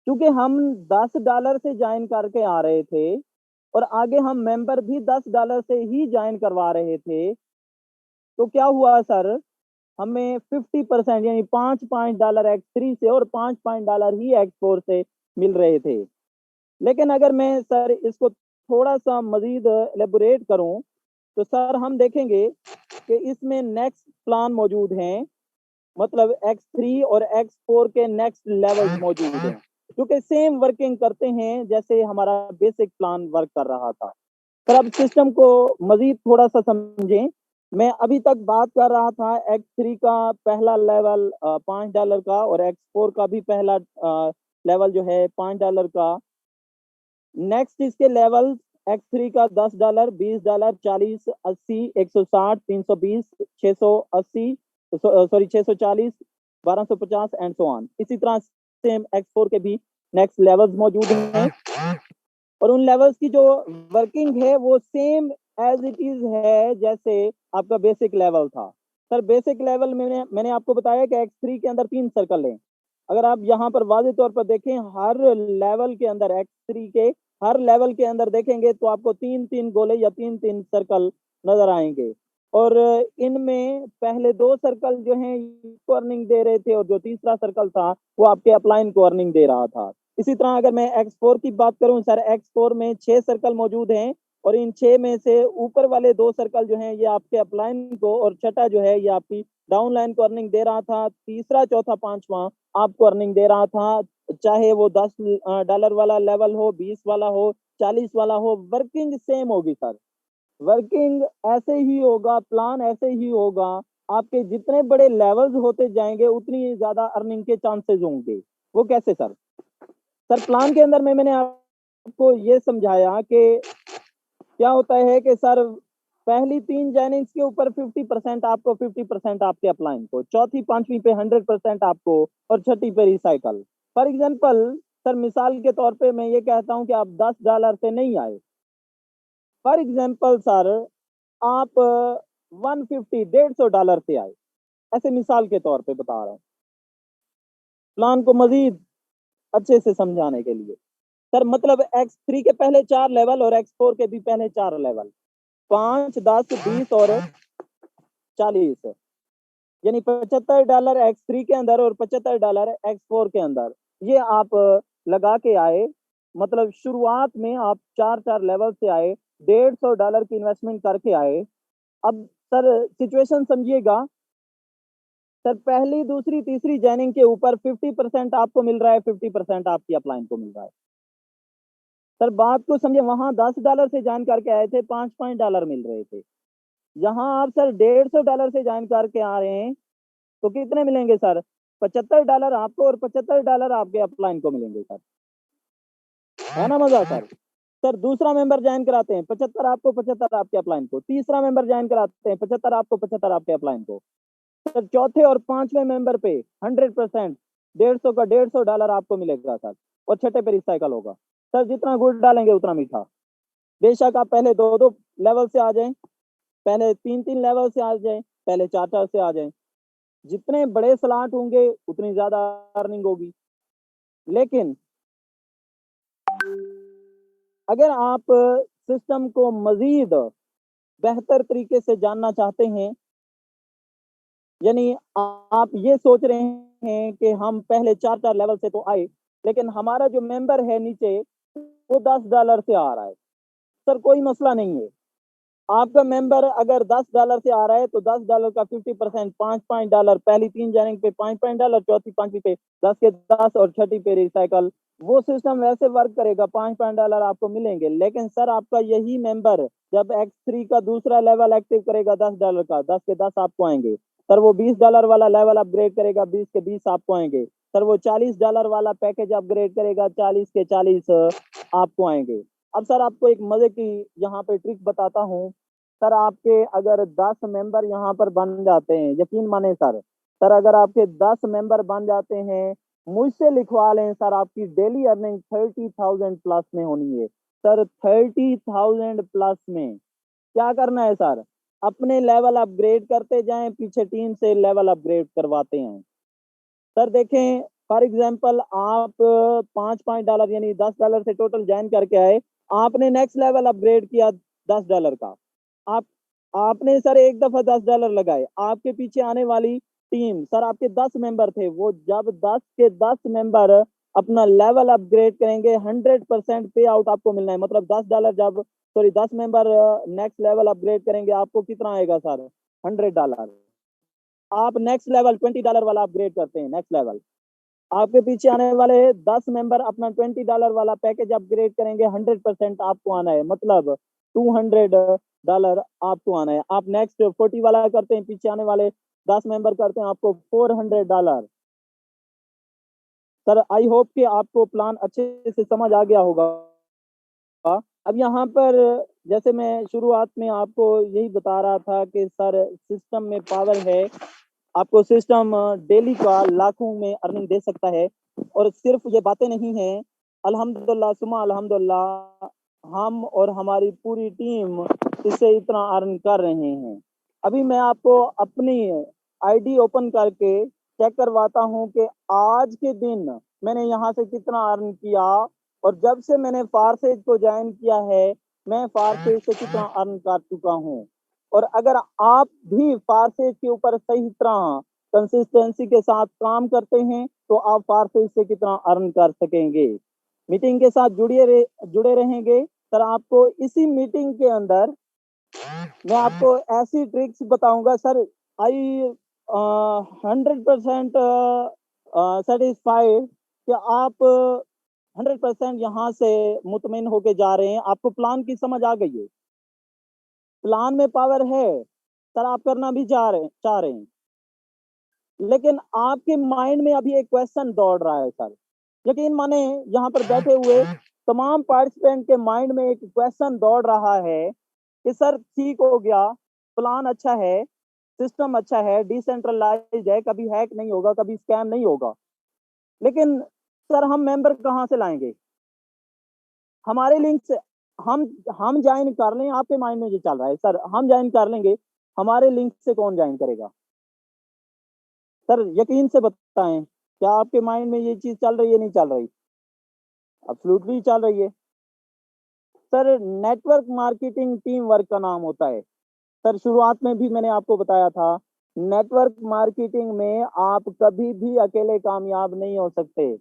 क्योंकि हम $10 से ज्वाइन करके आ रहे थे और आगे हम मेंबर भी $10 से ही ज्वाइन करवा रहे थे, तो क्या हुआ सर, हमें 50% यानी $5-5 X3 से और $5-5 ही X4 से मिल रहे थे। लेकिन अगर मैं सर इसको थोड़ा सा मजीद एलेबोरेट करूं तो सर हम देखेंगे कि इसमें नेक्स्ट प्लान मौजूद हैं, मतलब X3 और X4 के नेक्स्ट लेवल्स मौजूद हैं जो कि सेम वर्किंग करते हैं जैसे हमारा बेसिक प्लान वर्क कर रहा था। सर अब सिस्टम को मजीद थोड़ा सा समझें। मैं अभी तक बात कर रहा था X3 का पहला लेवल $5 का और X4 का भी पहला लेवल जो है $5 का। नेक्स्ट इसके लेवल X3 का $10, $20, $40, $80, $160, $320, $680, सॉरी $640, $1250 एंड सो ऑन। इसी तरह सेम X4 के भी नेक्स्ट लेवल्स मौजूद हैं और उन लेवल्स की जो वर्किंग है वो सेम एज इट इज है जैसे आपका बेसिक लेवल था। सर बेसिक लेवल में मैंने आपको बताया कि X3 के अंदर 3 सर्कल हैं। अगर आप यहाँ पर वाज़ेह तौर पर देखें, हर लेवल के अंदर X3 के हर लेवल के अंदर देखेंगे तो आपको 3-3 गोले या 3-3 सर्कल नजर आएंगे और इनमें पहले 2 सर्कल जो हैं इसको अर्निंग दे रहे थे और जो तीसरा सर्कल था वो आपके अपलाइन को अर्निंग दे रहा था। इसी तरह अगर मैं X4 की बात करूं सर, X4 में 6 सर्कल मौजूद हैं और इन 6 में से ऊपर वाले 2 सर्कल जो हैं ये आपके अपलाइन को और छठा जो है ये आपकी डाउनलाइन को अर्निंग दे रहा था। तीसरा चौथा पांचवा आपको अर्निंग दे रहा था, चाहे वो $10 वाला लेवल हो, 20 वाला हो, 40 वाला हो, वर्किंग सेम होगी सर। वर्किंग ऐसे ही होगा, प्लान ऐसे ही होगा। आपके जितने बड़े लेवल्स होते जाएंगे उतनी ज्यादा अर्निंग के चांसेस होंगे। वो कैसे सर? सर प्लान के अंदर में मैंने आपको ये समझाया कि क्या होता है कि सर पहली 3 जॉइनिंग्स के ऊपर 50% आपको, 50% आपके अपलाइन को, चौथी पांचवी पे 100% आपको और छठी पे रिसाइकल। फॉर एग्जांपल सर मिसाल के तौर पे मैं ये कहता हूं कि आप $10 से नहीं आए। फॉर एग्जांपल सर आप 150 $150 से आए, ऐसे मिसाल के तौर पे बता रहा हूँ प्लान को मजीद अच्छे से समझाने के लिए। सर मतलब X3 के पहले 4 लेवल और X4 के भी पहले 4 लेवल, 5, 10, 20 और 40, यानी $75 X3 के अंदर और $75 X4 के अंदर, ये आप लगा के आए। मतलब शुरुआत में आप 4 लेवल से आए, $150 की इन्वेस्टमेंट करके आए। अब सर सिचुएशन समझिएगा, सर पहली दूसरी तीसरी जॉइनिंग के ऊपर 50% आपको मिल रहा है, 50% आपकी अपलाइन को मिल रहा है। सर बात को समझे, वहां $10 से ज्वाइन करके आए थे, $5-5 मिल रहे थे। यहाँ आप सर $150 से ज्वाइन करके आ रहे हैं तो कितने मिलेंगे सर? $75 आपको और $75 आपके अपलाइन को मिलेंगे सर। है ना मजा सर? सर दूसरा मेंबर ज्वाइन कराते हैं, 75 आपको, 75 आपके अपलाइन को। तीसरा मेंबर ज्वाइन कराते हैं, 75 आपको, 75 आपके अपलाइन को। सर चौथे और पांचवें मेंबर पे 100%, 150 का $150 आपको मिलेगा सर और छठे पे रिसाइकल होगा। सर जितना गुड़ डालेंगे उतना मीठा। बेशक आप पहले 2-2 लेवल से आ जाएं, पहले 3-3 लेवल से आ जाएं, पहले 4-4 से आ जाएं, जितने बड़े स्लॉट होंगे उतनी ज्यादा अर्निंग होगी। लेकिन अगर आप सिस्टम को मजीद बेहतर तरीके से जानना चाहते हैं, यानी आप ये सोच रहे हैं कि हम पहले 4 लेवल से तो आए, लेकिन हमारा जो मेंबर है नीचे वो $10 से आ रहा है। सर कोई मसला नहीं है, आपका मेंबर अगर $10 से आ रहा है तो $10 का 50% $5 पहली 3 जानेंगे पे $5, चौथी 5वीं पे 10 के 10 और छठी पे रिसाइकल, वो सिस्टम वैसे वर्क करेगा, $5 आपको मिलेंगे। लेकिन सर आपका यही मेंबर जब X3 का दूसरा लेवल एक्टिव करेगा $10 का, 10 के 10 आपको आएंगे। सर वो $20 वाला लेवल अपग्रेड करेगा, 20 के 20 आपको आएंगे। सर वो $40 वाला पैकेज अपग्रेड करेगा, 40 के 40 आपको आएंगे। अब सर आपको एक मजे की यहाँ पे ट्रिक बताता हूँ। सर आपके अगर 10 मेंबर यहाँ पर बन जाते हैं, यकीन माने सर अगर आपके 10 मेंबर बन जाते हैं, मुझसे लिखवा लें सर, आपकी डेली अर्निंग 30,000 प्लस में होनी है। सर 30,000 प्लस में क्या करना है सर, अपने लेवल अपग्रेड करते जाएं, पीछे टीम से लेवल अपग्रेड करवाते हैं। सर देखें फॉर एग्जांपल आप $5 यानी $10 से टोटल ज्वाइन करके आए, आपने नेक्स्ट लेवल अपग्रेड किया $10 का, आप आपने सर एक दफा $10 लगाए, आपके पीछे आने वाली टीम, सर आपके 10 मेंबर थे, वो जब 10 के 10 मेंबर अपना लेवल अपग्रेड करेंगे 100% पे आउट आपको मिलना है। मतलब $10 जब 10 मेंबर नेक्स्ट लेवल अपग्रेड करेंगे, आपको कितना आएगा सर, $100। आप नेक्स्ट लेवल $20 वाला अपग्रेड करते हैं, नेक्स्ट लेवल आपके पीछे आने वाले 10 मेंबर अपना $20 वाला पैकेज अपग्रेड करेंगे, 100% आपको आना है, मतलब $200 आपको आना है। आप नेक्स्ट 40 वाला करते हैं, पीछे आने वाले 10 मेंबर करते हैं, आपको $400। सर आई होप कि आपको प्लान अच्छे से समझ आ गया होगा। अब यहाँ पर जैसे मैं शुरुआत में आपको यही बता रहा था कि सर सिस्टम में पावर है, आपको सिस्टम डेली का लाखों में अर्निंग दे सकता है। और सिर्फ ये बातें नहीं हैं, अल्हम्दुलिल्लाह सुमा अल्हम्दुलिल्लाह, हम और हमारी पूरी टीम इससे इतना अर्न कर रहे हैं। अभी मैं आपको अपनी आईडी ओपन करके चेक करवाता हूँ कि आज के दिन मैंने यहाँ से कितना अर्न किया, और जब से मैंने फारसेज को ज्वाइन किया है मैं फारसेज से कितना अर्न कर चुका हूँ। और अगर आप भी फारसेज के ऊपर सही तरह कंसिस्टेंसी के साथ काम करते हैं तो आप फारसेज से कितना अर्न कर सकेंगे। मीटिंग के साथ जुड़े रहेंगे। सर आपको इसी मीटिंग के अंदर मैं आपको ऐसी ट्रिक्स बताऊंगा सर, आई 100% सेटिस्फाइड कि आप 100% यहाँ से मुतमिन होके जा रहे हैं। आपको प्लान की समझ आ गई है, प्लान में पावर है सर, आप करना भी चाह रहे हैं, लेकिन आपके माइंड में अभी एक क्वेश्चन दौड़ रहा है सर। यकीन माने यहाँ पर बैठे हुए तमाम पार्टिसिपेंट के माइंड में एक क्वेश्चन दौड़ रहा है कि सर ठीक हो गया, प्लान अच्छा है, सिस्टम अच्छा है, डिसेंट्रलाइज है, कभी हैक नहीं होगा, कभी स्कैम नहीं होगा, लेकिन सर हम मेंबर कहाँ से लाएंगे, हमारे लिंक से हम ज्वाइन कर लें। आपके माइंड में ये चल रहा है सर हम ज्वाइन कर लेंगे, हमारे लिंक से कौन ज्वाइन करेगा। सर यकीन से बताएं क्या आपके माइंड में ये चीज चल रही है, नहीं चल रही? एब्सोल्युटली चल रही है। Sir network marketing team work का नाम होता है। सर शुरुआत में भी मैंने आपको बताया था, नेटवर्क मार्केटिंग में आप कभी भी अकेले कामयाब नहीं हो सकते।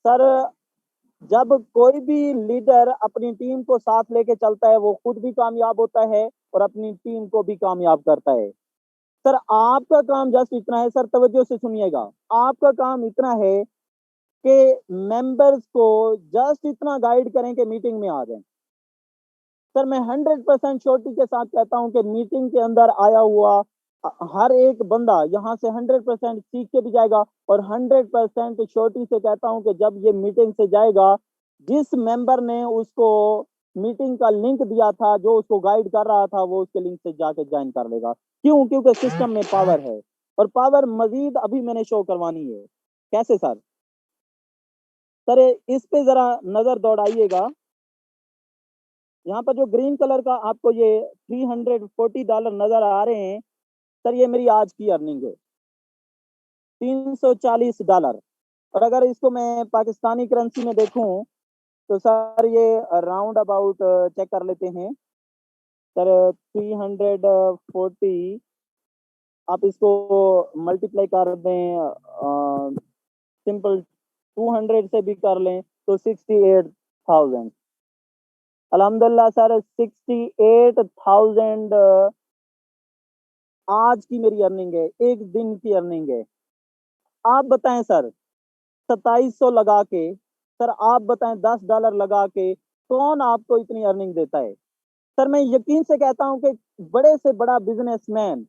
सर जब कोई भी लीडर अपनी टीम को साथ लेके चलता है वो खुद भी कामयाब होता है और अपनी टीम को भी कामयाब करता है। सर आपका काम जस्ट इतना है, सर तवज्जो से सुनिएगा, आपका काम इतना है कि मेंबर्स को जस्ट इतना गाइड करें कि मीटिंग में आ जाएं। सर मैं 100% श्योरिटी के साथ कहता हूं कि मीटिंग के अंदर आया हुआ हर एक बंदा यहाँ से 100% सीख के भी जाएगा, और 100% श्योरिटी से कहता हूं कि जब ये मीटिंग से जाएगा, जिस मेंबर ने उसको मीटिंग का लिंक दिया था, जो उसको गाइड कर रहा था, वो उसके लिंक से जाके ज्वाइन कर लेगा। क्यों? क्योंकि सिस्टम में पावर है, और पावर मजीद अभी मैंने शो करवानी है। कैसे सर? सर इस पे जरा नजर दौड़ाइएगा, यहाँ पर जो ग्रीन कलर का आपको ये $340 नजर आ रहे हैं, सर ये मेरी आज की अर्निंग है, $340। और अगर इसको मैं पाकिस्तानी करेंसी में देखूं तो सर ये राउंड अबाउट चेक कर लेते हैं सर। 340 आप इसको मल्टीप्लाई कर दें, सिंपल 200 से भी कर लें तो 68,000। अल्हम्दुलिल्लाह सर 68,000 आज की मेरी अर्निंग है, एक दिन की अर्निंग है। आप बताएं सर 2700 लगा के, सर आप बताएं $10 लगा के कौन आपको इतनी अर्निंग देता है? सर मैं यकीन से कहता हूं कि बड़े से बड़ा बिजनेसमैन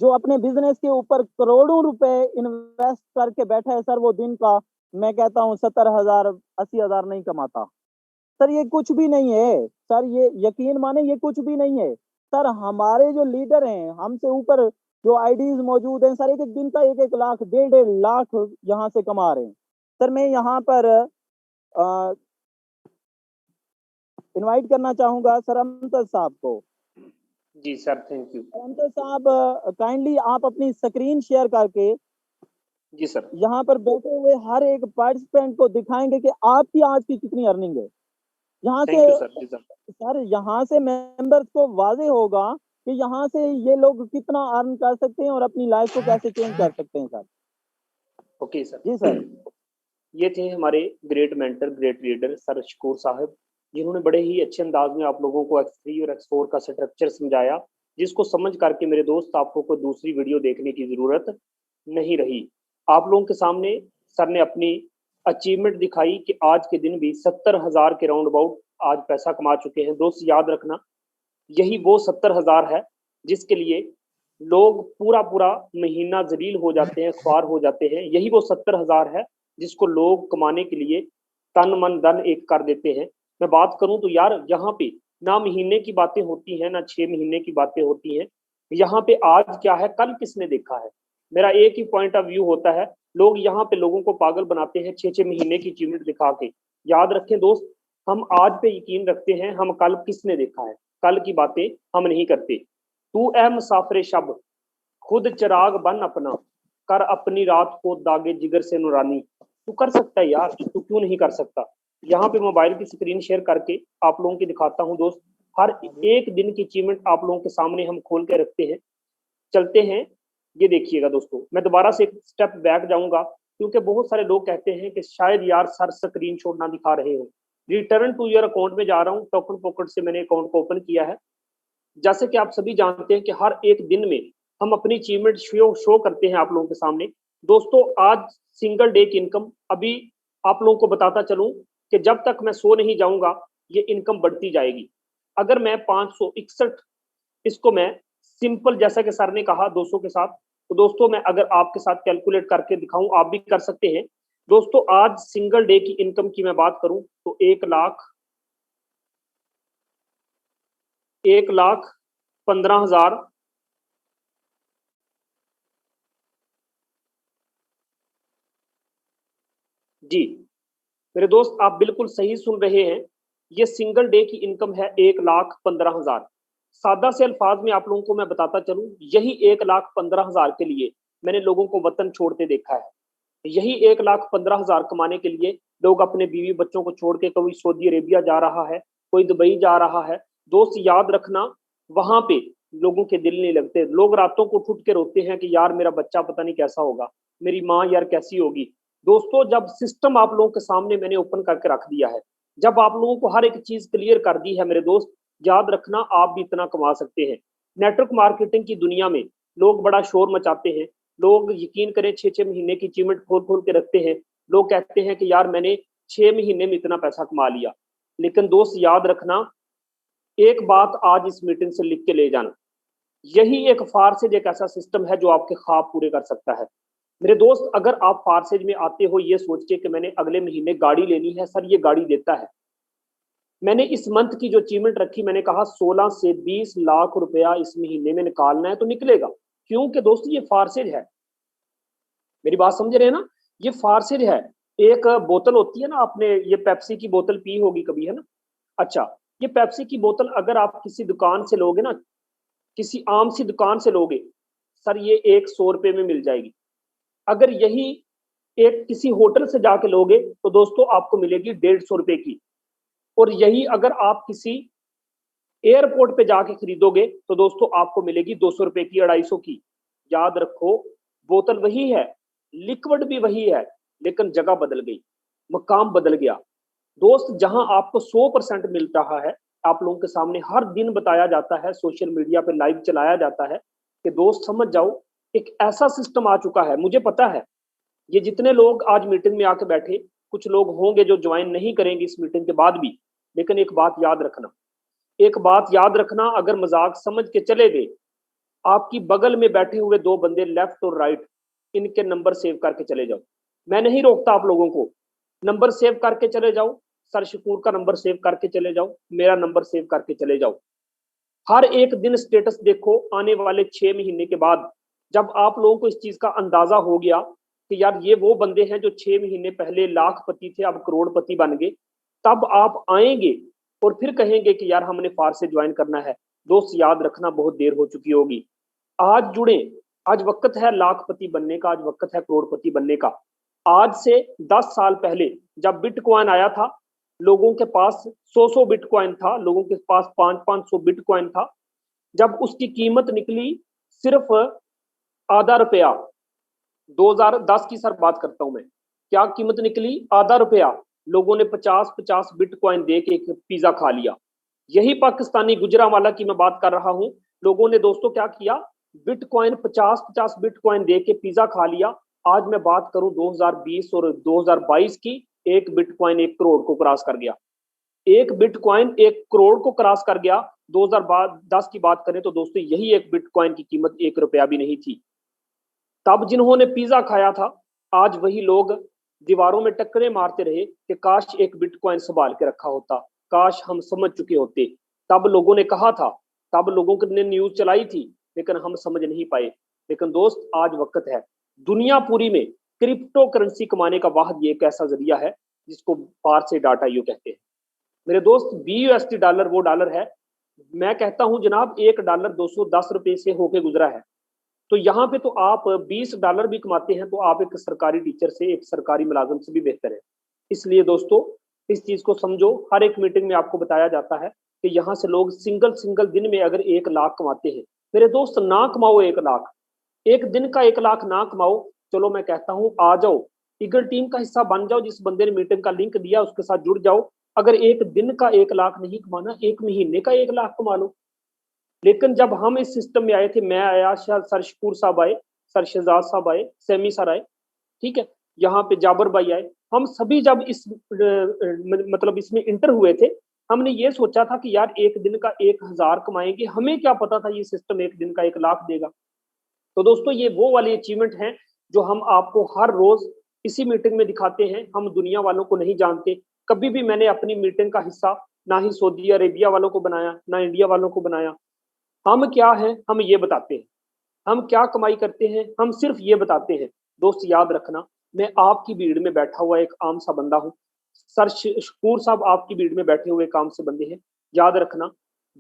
जो अपने बिजनेस के ऊपर करोड़ों रुपए इन्वेस्ट करके बैठा है सर, वो दिन का मैं कहता हूं 70,000 80,000 नहीं कमाता। सर ये कुछ भी नहीं है सर, ये यकीन माने ये कुछ भी नहीं है सर। हमारे जो लीडर हैं, हमसे ऊपर जो आईडीज मौजूद हैं सर, एक एक दिन का 1-1 लाख 1.5 लाख यहाँ से कमा रहे हैं। सर मैं यहाँ पर इनवाइट करना चाहूंगा सर अमजद साहब को। जी सर, थैंक यू। अमजद साहब काइंडली आप अपनी स्क्रीन शेयर करके जी सर। यहाँ पर बैठे हुए हर एक पार्टिसिपेंट को दिखाएंगे कि आपकी आज की कितनी अर्निंग है। यहाँ थैंक यू से सर। जी सर। सर यहाँ से मेंबर्स को वाजे होगा कि यहाँ से ये लोग कितना अर्न कर सकते हैं और अपनी लाइफ को कैसे चेंज कर सकते हैं सर। Okay sir. जी सर। ये थे हमारे great mentor, great leader sir Shakoor Sahab, जिन्होंने बड़े ही अच्छे अंदाज में आप लोगों को X3 और X4 का स्ट्रक्चर समझाया, जिसको समझ करके मेरे दोस्त आपको कोई दूसरी वीडियो देखने की जरूरत नहीं रही। आप लोगों के सामने सर ने अपनी अचीवमेंट दिखाई कि आज के दिन भी 70,000 के राउंड अबाउट आज पैसा कमा चुके हैं। दोस्त याद रखना, यही वो 70,000 है जिसके लिए लोग पूरा पूरा महीना जलील हो जाते हैं, ख्वार हो जाते हैं। यही वो 70,000 है जिसको लोग कमाने के लिए तन मन धन एक कर देते हैं। मैं बात करूं तो यार यहाँ पे ना महीने की बातें होती हैं, ना 6 महीने की बातें होती हैं। यहाँ पे आज क्या है, कल किसने देखा है। मेरा एक ही पॉइंट ऑफ व्यू होता है, लोग यहाँ पे लोगों को पागल बनाते हैं 6-6 महीने की अचीवमेंट दिखा के। याद रखें दोस्त, हम आज पे यकीन रखते हैं, हम कल किसने देखा है, कल की बातें हम नहीं करते। तू ए मुसाफिर शब, खुद चिराग बन अपना, कर अपनी रात को दागे जिगर से नुरानी। तू कर सकता है यार, तू क्यों नहीं कर सकता। यहाँ पे मोबाइल की स्क्रीन शेयर करके आप लोगों की दिखाता हूँ दोस्त, हर एक दिन की अचीवमेंट आप लोगों के सामने हम खोल के रखते हैं। चलते हैं, ये देखिएगा दोस्तों, मैं दोबारा से एक स्टेप बैक जाऊंगा क्योंकि बहुत सारे लोग कहते हैं कि शायद यार सर स्क्रीन शॉट ना दिखा रहे हो। रिटर्न टू योर अकाउंट में जा रहा हूँ, टोकन पॉकेट से मैंने अकाउंट को ओपन किया है। जैसे कि आप सभी जानते हैं कि हर एक दिन में हम अपनी अचीवमेंट शो करते हैं आप लोगों के सामने। दोस्तों आज सिंगल डे की इनकम अभी आप लोगों को बताता चलूं कि जब तक मैं सो नहीं जाऊंगा ये इनकम बढ़ती जाएगी। अगर मैं 561 इसको मैं सिंपल, जैसा कि सर ने कहा 200 के साथ, तो दोस्तों मैं अगर आपके साथ कैलकुलेट करके दिखाऊं, आप भी कर सकते हैं। दोस्तों आज सिंगल डे की इनकम की मैं बात करूं तो 1,15,000 जी मेरे दोस्त, आप बिल्कुल सही सुन रहे हैं। ये सिंगल डे की इनकम है 1,15,000। सादा से अल्फाज में आप लोगों को मैं बताता चलूं, यही 1,15,000 के लिए मैंने लोगों को वतन छोड़ते देखा है। यही 1,15,000 कमाने के लिए लोग अपने बीवी बच्चों को छोड़ के कोई सऊदी अरेबिया जा रहा है, कोई दुबई जा रहा है। दोस्त याद रखना, वहां पे लोगों के दिल नहीं लगते। लोग रातों को उठ के रोते हैं कि यार मेरा बच्चा पता नहीं कैसा होगा, मेरी माँ यार कैसी होगी। दोस्तों जब सिस्टम आप लोगों के सामने मैंने ओपन करके रख दिया है, जब आप लोगों को हर एक चीज क्लियर कर दी है मेरे दोस्त, याद रखना आप भी इतना कमा सकते हैं। नेटवर्क मार्केटिंग की दुनिया में लोग बड़ा शोर मचाते हैं। लोग यकीन करें 6-6 महीने की अचीवमेंट खोल खोल के रखते हैं। लोग कहते हैं कि यार मैंने 6 महीने में इतना पैसा कमा लिया। लेकिन दोस्त याद रखना, एक बात आज इस मीटिंग से लिख के ले जाना, यही एक फारसेज एक ऐसा सिस्टम है जो आपके ख्वाब पूरे कर सकता है। मेरे दोस्त अगर आप फारसेज में आते हो ये सोच के कि मैंने अगले महीने गाड़ी लेनी है, सर ये गाड़ी देता है। मैंने इस मंथ की जो अचीवमेंट रखी, मैंने कहा 16 से 20 लाख रुपया इस महीने में निकालना है तो निकलेगा। क्योंकि दोस्त ये फारसेज है, मेरी बात समझ रहे हैं ना, ये फारसेज है। एक बोतल होती है ना, आपने ये पेप्सी की बोतल पी होगी कभी, है ना। अच्छा, ये पेप्सी की बोतल अगर आप किसी दुकान से लोगे ना, किसी आम सी दुकान से लोगे, सर ये 100 रुपए में मिल जाएगी। अगर यही एक किसी होटल से जाके लोगे तो दोस्तों आपको मिलेगी 150 रुपए की। और यही अगर आप किसी एयरपोर्ट पे जाके खरीदोगे तो दोस्तों आपको मिलेगी 200 रुपए की, 250 की। याद रखो, बोतल वही है, लिक्विड भी वही है, लेकिन जगह बदल गई, मकाम बदल गया। दोस्त, जहां आपको 100% मिल रहा है, आप लोगों के सामने हर दिन बताया जाता है, सोशल मीडिया पे लाइव चलाया जाता है कि दोस्त समझ जाओ, एक ऐसा सिस्टम आ चुका है। मुझे पता है ये जितने लोग आज मीटिंग में आके बैठे, कुछ लोग होंगे जो ज्वाइन नहीं करेंगे इस मीटिंग के बाद भी, लेकिन एक बात याद रखना, एक बात याद रखना, अगर मजाक समझ के चले गए, आपकी बगल में बैठे हुए दो बंदे लेफ्ट और राइट, इनके नंबर सेव करके चले जाओ। मैं नहीं रोकता आप लोगों को, नंबर सेव करके चले जाओ। सर शकूर का नंबर सेव करके चले जाओ, मेरा नंबर सेव करके चले जाओ। हर एक दिन स्टेटस देखो। आने वाले 6 महीने के बाद जब आप लोगों को इस चीज का अंदाजा हो गया कि यार ये वो बंदे हैं जो 6 महीने पहले लाखपति थे, अब करोड़पति बन गए, तब आप आएंगे और फिर कहेंगे कि यार हमने फार से ज्वाइन करना है। दोस्त याद रखना, बहुत देर हो चुकी होगी। आज जुड़े, आज वक्त है लाखपति बनने का, आज वक्त है करोड़पति बनने का। आज से 10 साल पहले जब बिटकॉइन आया था, लोगों के पास 100 बिटकॉइन था, लोगों के पास 500 बिटकॉइन था। जब उसकी कीमत निकली सिर्फ आधा रुपया, 2010 की सर बात करता हूं मैं, क्या कीमत निकली? आधा रुपया। लोगों ने 50-50 बिटकॉइन दे के एक पिज्जा खा लिया। यही पाकिस्तानी गुजरांवाला की मैं बात कर रहा हूं। लोगों ने दोस्तों क्या किया? बिटकॉइन 50-50 बिटकॉइन दे के पिज्जा खा लिया। आज मैं बात करूं 2020 और 2022 की, एक बिटकॉइन 1 करोड़ को क्रॉस कर गया। एक बिटकॉइन 1 करोड़ को क्रॉस कर गया। 2010 की बात करें तो दोस्तों यही एक बिटकॉइन की कीमत 1 रुपया भी नहीं थी। तब जिन्होंने पिज्जा खाया था, आज वही लोग दीवारों में टक्करें मारते रहे कि काश एक बिटकॉइन संभाल के रखा होता, काश हम समझ चुके होते। तब लोगों ने कहा था, तब लोगों ने न्यूज चलाई थी, लेकिन हम समझ नहीं पाए। लेकिन दोस्त आज वक्त है, दुनिया पूरी में क्रिप्टो करेंसी कमाने का वाहद ये एक ऐसा जरिया है जिसको बाहर से डाटा यू कहते हैं। मेरे दोस्त, BUSD डॉलर वो डॉलर है, मैं कहता हूं जनाब $1 210 रुपए से होके गुजरा है। तो यहाँ पे तो आप $20 भी कमाते हैं तो आप एक सरकारी टीचर से, एक सरकारी मुलाजिम से भी बेहतर है। इसलिए दोस्तों इस चीज को समझो। हर एक मीटिंग में आपको बताया जाता है कि यहाँ से लोग सिंगल सिंगल दिन में अगर 1 लाख कमाते हैं। मेरे दोस्त, ना कमाओ 1 लाख, एक दिन का 1 लाख ना कमाओ। चलो मैं कहता हूँ आ जाओ, ईगल टीम का हिस्सा बन जाओ। जिस बंदे ने मीटिंग का लिंक दिया उसके साथ जुड़ जाओ। अगर एक दिन का 1 लाख नहीं कमाना, 1 महीने का 1 लाख कमा लो। लेकिन जब हम इस सिस्टम में आए थे, मैं आया, सर शकूर साहब आए, सर शहजाद साहब आए, सेमी सर आए, ठीक है, यहाँ पे जाबर भाई आए, हम सभी जब इस मतलब इसमें इंटर हुए थे, हमने ये सोचा था कि यार एक दिन का 1,000 कमाएंगे। हमें क्या पता था ये सिस्टम एक दिन का 1 लाख देगा। तो दोस्तों ये वो वाली अचीवमेंट है जो हम आपको हर रोज इसी मीटिंग में दिखाते हैं। हम दुनिया वालों को नहीं जानते। कभी भी मैंने अपनी मीटिंग का हिस्सा ना ही सऊदी अरेबिया वालों को बनाया, ना इंडिया वालों को बनाया। हम क्या हैं, हम ये बताते हैं। हम क्या कमाई करते हैं, हम सिर्फ ये बताते हैं। दोस्त याद रखना, मैं आपकी भीड़ में बैठा हुआ एक आम सा बंदा हूँ। सर शकूर साहब आपकी भीड़ में बैठे हुए काम से बंदे हैं। याद रखना,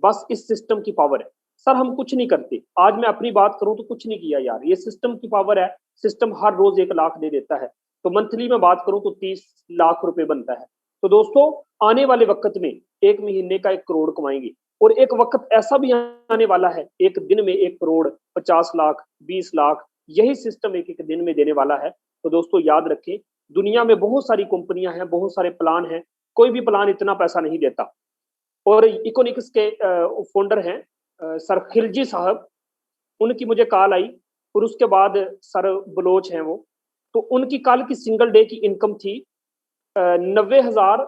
बस इस सिस्टम की पावर है। सर हम कुछ नहीं करते, आज मैं अपनी बात करूं तो कुछ नहीं किया यार, ये सिस्टम की पावर है। सिस्टम हर रोज 1 लाख दे देता है, तो मंथली में बात करूं तो 30 लाख रुपए बनता है। तो दोस्तों आने वाले वक्त में 1 महीने का 1 करोड़ कमाएंगे। और एक वक्त ऐसा भी आने वाला है, एक दिन में 1 करोड़, 50 लाख, 20 लाख, यही सिस्टम एक एक दिन में देने वाला है। तो दोस्तों याद रखें, दुनिया में बहुत सारी कंपनियां हैं, बहुत सारे प्लान हैं, कोई भी प्लान इतना पैसा नहीं देता। और इकोनिक्स के फाउंडर हैं सर खिलजी साहब, उनकी मुझे कॉल आई। और उसके बाद सर बलोच हैं वो, तो उनकी कल की सिंगल डे की इनकम थी 90,000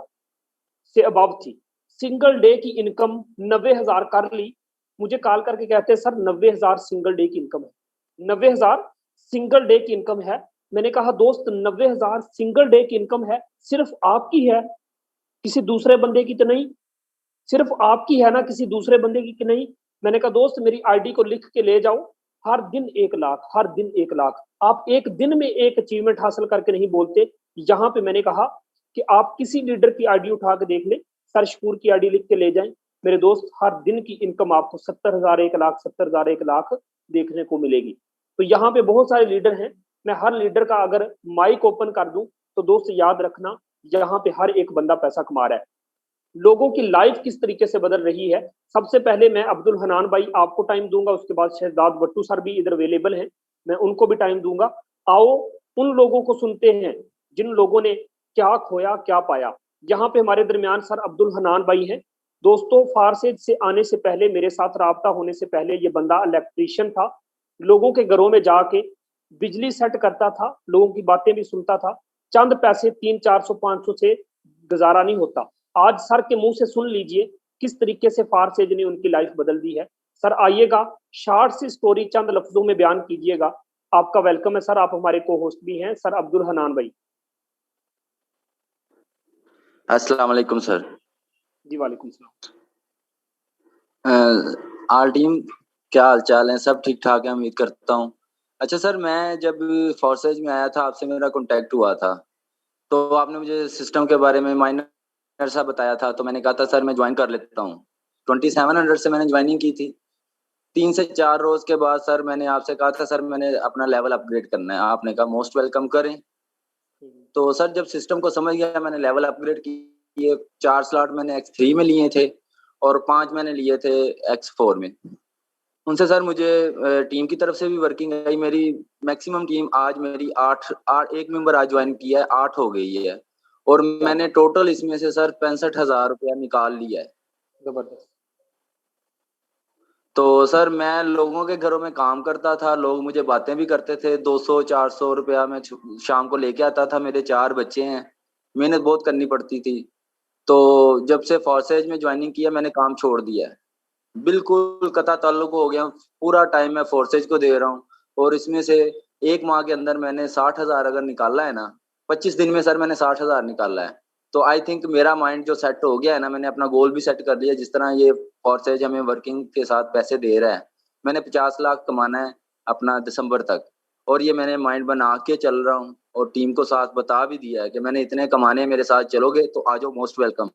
से अबव थी। सिंगल डे की इनकम 90,000 कर ली। मुझे कॉल करके कहते हैं सर 90,000 सिंगल डे की इनकम है, 90,000 सिंगल डे की इनकम है। मैंने कहा दोस्त 90,000 सिंगल डे की इनकम है, सिर्फ आपकी है, किसी दूसरे बंदे की तो नहीं? सिर्फ आपकी है ना, किसी दूसरे बंदे की नहीं? मैंने कहा दोस्त मेरी आईडी को लिख के ले जाओ, हर दिन 1 लाख, हर दिन 1 लाख। आप एक दिन में एक अचीवमेंट हासिल करके नहीं बोलते। यहाँ पे मैंने कहा कि आप किसी लीडर की आईडी उठा के देख ले, सर शकूर की आईडी लिख के ले जाएं। मेरे दोस्त हर दिन की इनकम आपको 70,000 1 लाख, 70,000 1 लाख देखने को मिलेगी। तो यहाँ पे बहुत सारे लीडर हैं, मैं हर लीडर का अगर माइक ओपन कर दूं तो दोस्त याद रखना, यहाँ पे हर एक बंदा पैसा कमा रहा है। लोगों की लाइफ किस तरीके से बदल रही है। सबसे पहले मैं अब्दुल हनान भाई आपको टाइम दूंगा, उसके बाद शहजाद भट्टू सर भी इधर अवेलेबल हैं, मैं उनको भी टाइम दूंगा। आओ उन लोगों को सुनते हैं जिन लोगों ने क्या खोया क्या पाया। यहाँ पे हमारे दरमियान सर अब्दुल हनान भाई हैं। दोस्तों फारसेज से आने से पहले, मेरे साथ राब्ता होने से पहले, ये बंदा इलेक्ट्रीशियन था, लोगों के घरों में जाके बिजली सेट करता था, लोगों की बातें भी सुनता था। चंद पैसे 300-400-500 से गुजारा नहीं होता। आज सर के मुंह से सुन लीजिए किस तरीके से फारसेज ने उनकी लाइफ बदल दी है। सर आइएगा, शॉर्ट सी स्टोरी चंद लफ्जों में बयान कीजिएगा। आपका वेलकम है सर, आप हमारे को होस्ट भी हैं सर अब्दुल हनान भाई। अस्सलाम वालेकुम सर। जी वालेकुम सलाम। आल टीम, क्या हाल चाल है? सब ठीक ठाक है, उम्मीद करता हूँ। अच्छा सर, मैं जब फोर्सेज में आया था आपसे मेरा कांटेक्ट हुआ था, तो आपने मुझे सिस्टम के बारे में माइनर सा बताया था, तो मैंने कहा था सर मैं ज्वाइन कर लेता हूँ। 2700 से मैंने ज्वाइनिंग की थी। 3 से 4 रोज के बाद सर मैंने आपसे कहा था सर मैंने अपना लेवल अपग्रेड करना है। आपने कहा मोस्ट वेलकम करें। तो सर जब सिस्टम को समझ गया, मैंने लेवल अपग्रेड किए। 4 स्लॉट मैंने X3 में लिए थे और 5 मैंने लिए थे X4 में। उनसे सर मुझे टीम की तरफ से भी वर्किंग आई। मेरी मैक्सिमम टीम आज मेरी 8 एक मेंबर आज ज्वाइन किया है, 8 हो गई है। और मैंने टोटल इसमें से सर 65,000 रुपया निकाल लिया है। जबरदस्त। तो सर मैं लोगों के घरों में काम करता था, लोग मुझे बातें भी करते थे। 200-400 रुपया मैं शाम को लेके आता था। मेरे 4 बच्चे हैं, मेहनत बहुत करनी पड़ती थी। तो जब से फोर्सेज में ज्वाइनिंग किया मैंने काम छोड़ दिया है, बिल्कुल कता ताल्लुक हो गया। पूरा टाइम मैं फोर्सेज को दे रहा हूँ। और इसमें से 1 माह के अंदर मैंने 60,000 अगर निकाला है ना, 25 दिन में सर मैंने 60,000 निकाला है। तो आई थिंक मेरा माइंड जो सेट हो गया है ना, मैंने अपना गोल भी सेट कर लिया। जिस तरह ये फोर्सेज हमें वर्किंग के साथ पैसे दे रहा है, मैंने 50 लाख कमाना है अपना दिसंबर तक, और ये मैंने माइंड बना के चल रहा हूँ। और टीम को साथ बता भी दिया है कि मैंने इतने कमाने, मेरे साथ चलोगे तो आ जाओ, मोस्ट वेलकम।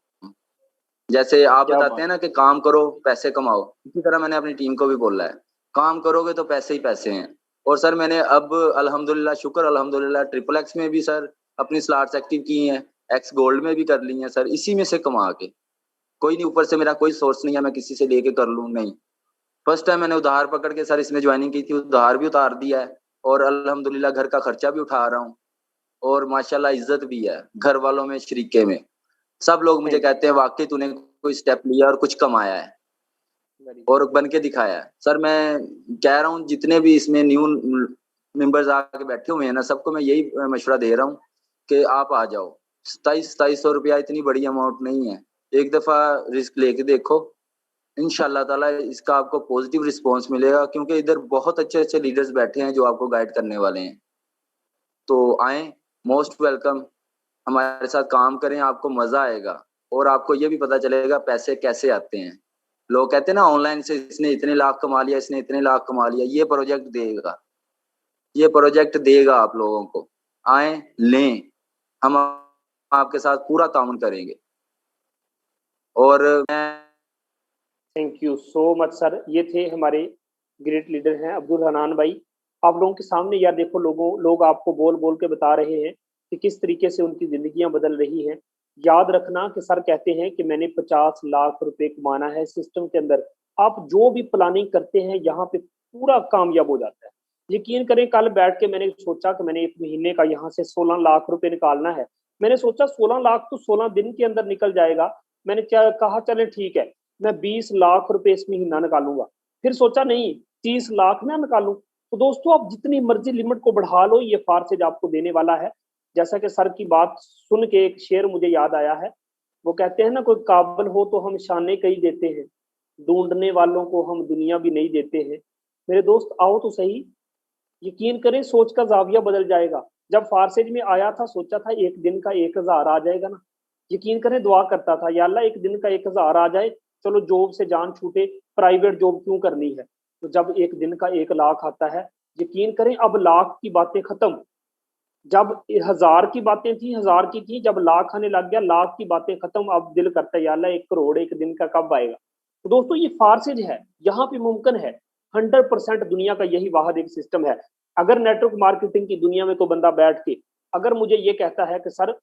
जैसे आप बताते हैं ना कि काम करो पैसे कमाओ, इसी तरह मैंने अपनी टीम को भी बोला है, काम करोगे तो पैसे ही पैसे हैं। और सर मैंने अब अल्हम्दुलिल्लाह, शुक्र अल्हम्दुलिल्लाह, XXX में भी सर अपनी स्लॉट्स एक्टिव की हैं, X गोल्ड में भी कर ली हैं सर, इसी में से कमा के। कोई नहीं, ऊपर से मेरा कोई सोर्स नहीं है मैं किसी से लेके कर लूँ, नहीं। फर्स्ट टाइम मैंने उधार पकड़ के सर इसमें ज्वाइनिंग की थी, उधार भी उतार दिया है और अल्हम्दुलिल्लाह घर का खर्चा भी उठा रहा हूँ। और माशाल्लाह इज्जत भी है घर वालों में, शरीके में। सब लोग मुझे कहते हैं वाकई तूने कोई स्टेप लिया और कुछ कमाया है और बन के दिखाया है। सर मैं कह रहा हूँ जितने भी इसमें न्यू मेंबर्स आके बैठे हुए हैं ना, सबको मैं यही मशवरा दे रहा हूँ कि आप आ जाओ। 2700 रुपया इतनी बड़ी अमाउंट नहीं है, एक दफा रिस्क लेके देखो, इंशाल्लाह ताला इसका आपको पॉजिटिव रिस्पॉन्स मिलेगा। क्योंकि इधर बहुत अच्छे अच्छे लीडर्स बैठे हैं जो आपको गाइड करने वाले हैं। तो आए, मोस्ट वेलकम, हमारे साथ काम करें, आपको मजा आएगा। और आपको ये भी पता चलेगा पैसे कैसे आते हैं। लोग कहते हैं ना ऑनलाइन से इसने इतने लाख कमा लिया, इसने इतने लाख कमा लिया। ये प्रोजेक्ट देगा, ये प्रोजेक्ट देगा आप लोगों को। आए, लें, हम आपके साथ पूरा ताउन करेंगे। और मैं thank you so much sir. ये थे हमारे ग्रेट लीडर हैं अब्दुल हनान भाई। आप लोगों के सामने यार देखो, लोग आपको बोल बोल के बता रहे हैं कि किस तरीके से उनकी जिंदगियां बदल रही हैं। याद रखना कि सर कहते हैं कि मैंने 50 लाख रुपए कमाना है सिस्टम के अंदर। आप जो भी प्लानिंग करते हैं यहाँ पे पूरा कामयाब हो जाता है। यकीन करें, कल बैठ के मैंने सोचा कि मैंने 1 महीने का यहाँ से 16 लाख रुपए निकालना है। मैंने सोचा 16 लाख तो 16 दिन के अंदर निकल जाएगा। मैंने क्या कहा, चले ठीक है मैं 20 लाख रुपए इस महीना निकालूंगा। फिर सोचा नहीं, 30 लाख ना निकालूं। तो दोस्तों आप जितनी मर्जी लिमिट को बढ़ा लो, ये फारसेज आपको देने वाला है। जैसा कि सर की बात सुन के एक शेर मुझे याद आया है। वो कहते हैं ना, कोई काबिल हो तो हम शाने कई देते हैं, ढूंढने वालों को हम दुनिया भी नहीं देते हैं। मेरे दोस्त आओ तो सही, यकीन करें सोच का जाविया बदल जाएगा। जब फारसेज में आया था सोचा था एक दिन का 1,000 आ जाएगा ना। यकीन करें दुआ करता था, या अल्लाह एक दिन का 1,000 आ जाए, चलो जॉब से जान छूटे, प्राइवेट जॉब क्यों करनी है। तो जब एक दिन का 1 लाख आता है, यकीन करें अब लाख की बातें खत्म। जब 1,000 की बातें थी, 1,000 की थी, जब लाख आने लग गया, लाख की बातें खत्म। अब दिल करता है या अल्लाह 1 करोड़ एक दिन का कब आएगा। तो दोस्तों ये फारसेज है, यहाँ पे मुमकिन है। 100% दुनिया का यही वाहद एक सिस्टम है। अगर नेटवर्क मार्केटिंग की दुनिया में कोई बंदा बैठ के अगर मुझे ये कहता है कि सर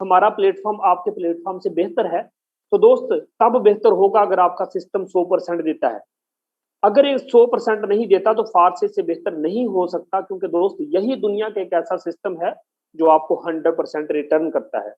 हमारा प्लेटफॉर्म आपके प्लेटफॉर्म से बेहतर है, तो दोस्त तब बेहतर होगा अगर आपका सिस्टम 100% देता है। अगर ये 100% नहीं देता तो फारसी से बेहतर नहीं हो सकता, क्योंकि दोस्त यही दुनिया का एक ऐसा सिस्टम है जो आपको 100% रिटर्न करता है।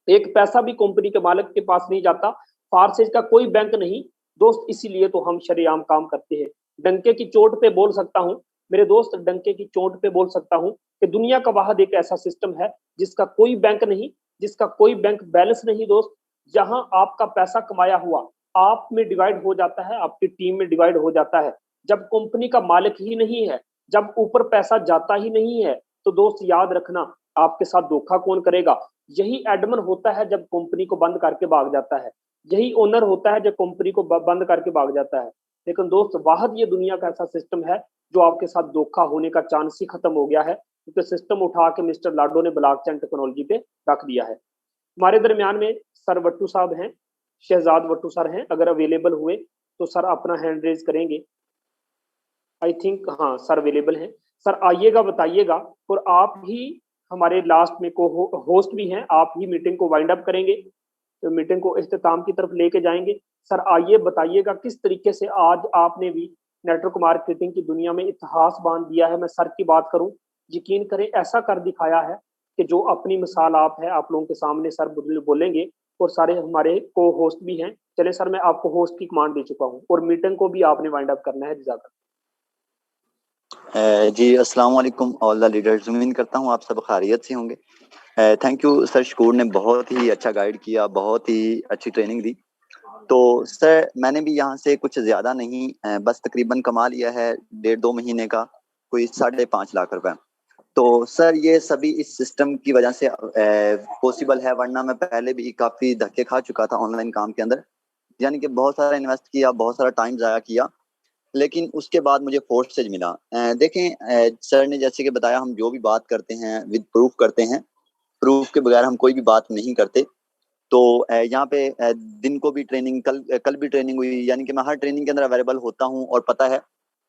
एक पैसा भी कंपनी के मालिक के पास नहीं जाता, फारसेज का कोई बैंक नहीं दोस्त, इसीलिए तो हम शरेआम काम करते हैं। डंके की चोट पे बोल सकता हूँ मेरे दोस्त, डंके की चोट पे बोल सकता हूँ कि दुनिया का वाहिद एक ऐसा सिस्टम है जिसका कोई बैंक नहीं, जिसका कोई बैंक बैलेंस नहीं दोस्त, जहां आपका पैसा कमाया हुआ आप में डिवाइड हो जाता है, आपकी टीम में डिवाइड हो जाता है। जब कंपनी का मालिक ही नहीं है, जब ऊपर पैसा जाता ही नहीं है, तो दोस्त याद रखना आपके साथ धोखा कौन करेगा। यही एडमन होता है जब कंपनी को बंद करके भाग जाता है, यही ओनर होता है जब कंपनी को बंद करके भाग जाता है। लेकिन दोस्त वाहिद ये दुनिया का ऐसा सिस्टम है जो आपके साथ धोखा होने का चांस ही खत्म हो गया है, क्योंकि सिस्टम उठा के मिस्टर लाडो ने ब्लॉकचेन टेक्नोलॉजी पे रख दिया है। हमारे दरमियान में सर वट्टू साहब हैं, शहजाद वट्टू सर हैं, अगर अवेलेबल हुए तो सर अपना हैंड रेज करेंगे। आई थिंक हाँ सर अवेलेबल हैं। सर आइएगा, बताइएगा, और आप ही हमारे लास्ट में को होस्ट भी हैं, आप ही मीटिंग को वाइंड अप करेंगे, तो मीटिंग को इख्तिताम की तरफ लेके जाएंगे। सर आइए बताइएगा किस तरीके से आज आपने भी नेटवर्क मार्केटिंग की दुनिया में इतिहास बांध दिया है। मैं सर की बात करूं, यकीन करें ऐसा कर दिखाया है कि जो अपनी मिसाल आप है, आप लोगों के सामने सर बोलेंगे, और सारे हमारे को होस्ट भी हैं। चले सर, मैं आपको होस्ट की कमांड दे चुका हूँ और मीटिंग को भी आपने वाइंड अप करना है। जज़ाकल्लाह। जी अस्सलाम वालेकुम ऑल द लीडर्स, उम्मीद करता हूँ आप सब खैरियत से होंगे। थैंक यू सर, शकूर ने बहुत ही अच्छा गाइड किया, बहुत ही अच्छी ट्रेनिंग दी। तो सर मैंने भी यहाँ से कुछ ज़्यादा नहीं, बस तकरीबन कमा लिया है 1.5-2 महीने का कोई 5.5 लाख रुपए। तो सर ये सभी इस सिस्टम की वजह से पॉसिबल है, वरना मैं पहले भी काफ़ी धक्के खा चुका था ऑनलाइन काम के अंदर, यानी कि बहुत सारा इन्वेस्ट किया, बहुत सारा टाइम ज़ाया किया, लेकिन उसके बाद मुझे फोर्सेज मिला। देखें सर ने जैसे कि बताया, हम जो भी बात करते हैं विद प्रूफ करते हैं, प्रूफ के बगैर हम कोई भी बात नहीं करते। तो यहाँ पे दिन को भी ट्रेनिंग, कल भी ट्रेनिंग हुई, यानी कि मैं हर ट्रेनिंग के अंदर अवेलेबल होता हूँ, और पता है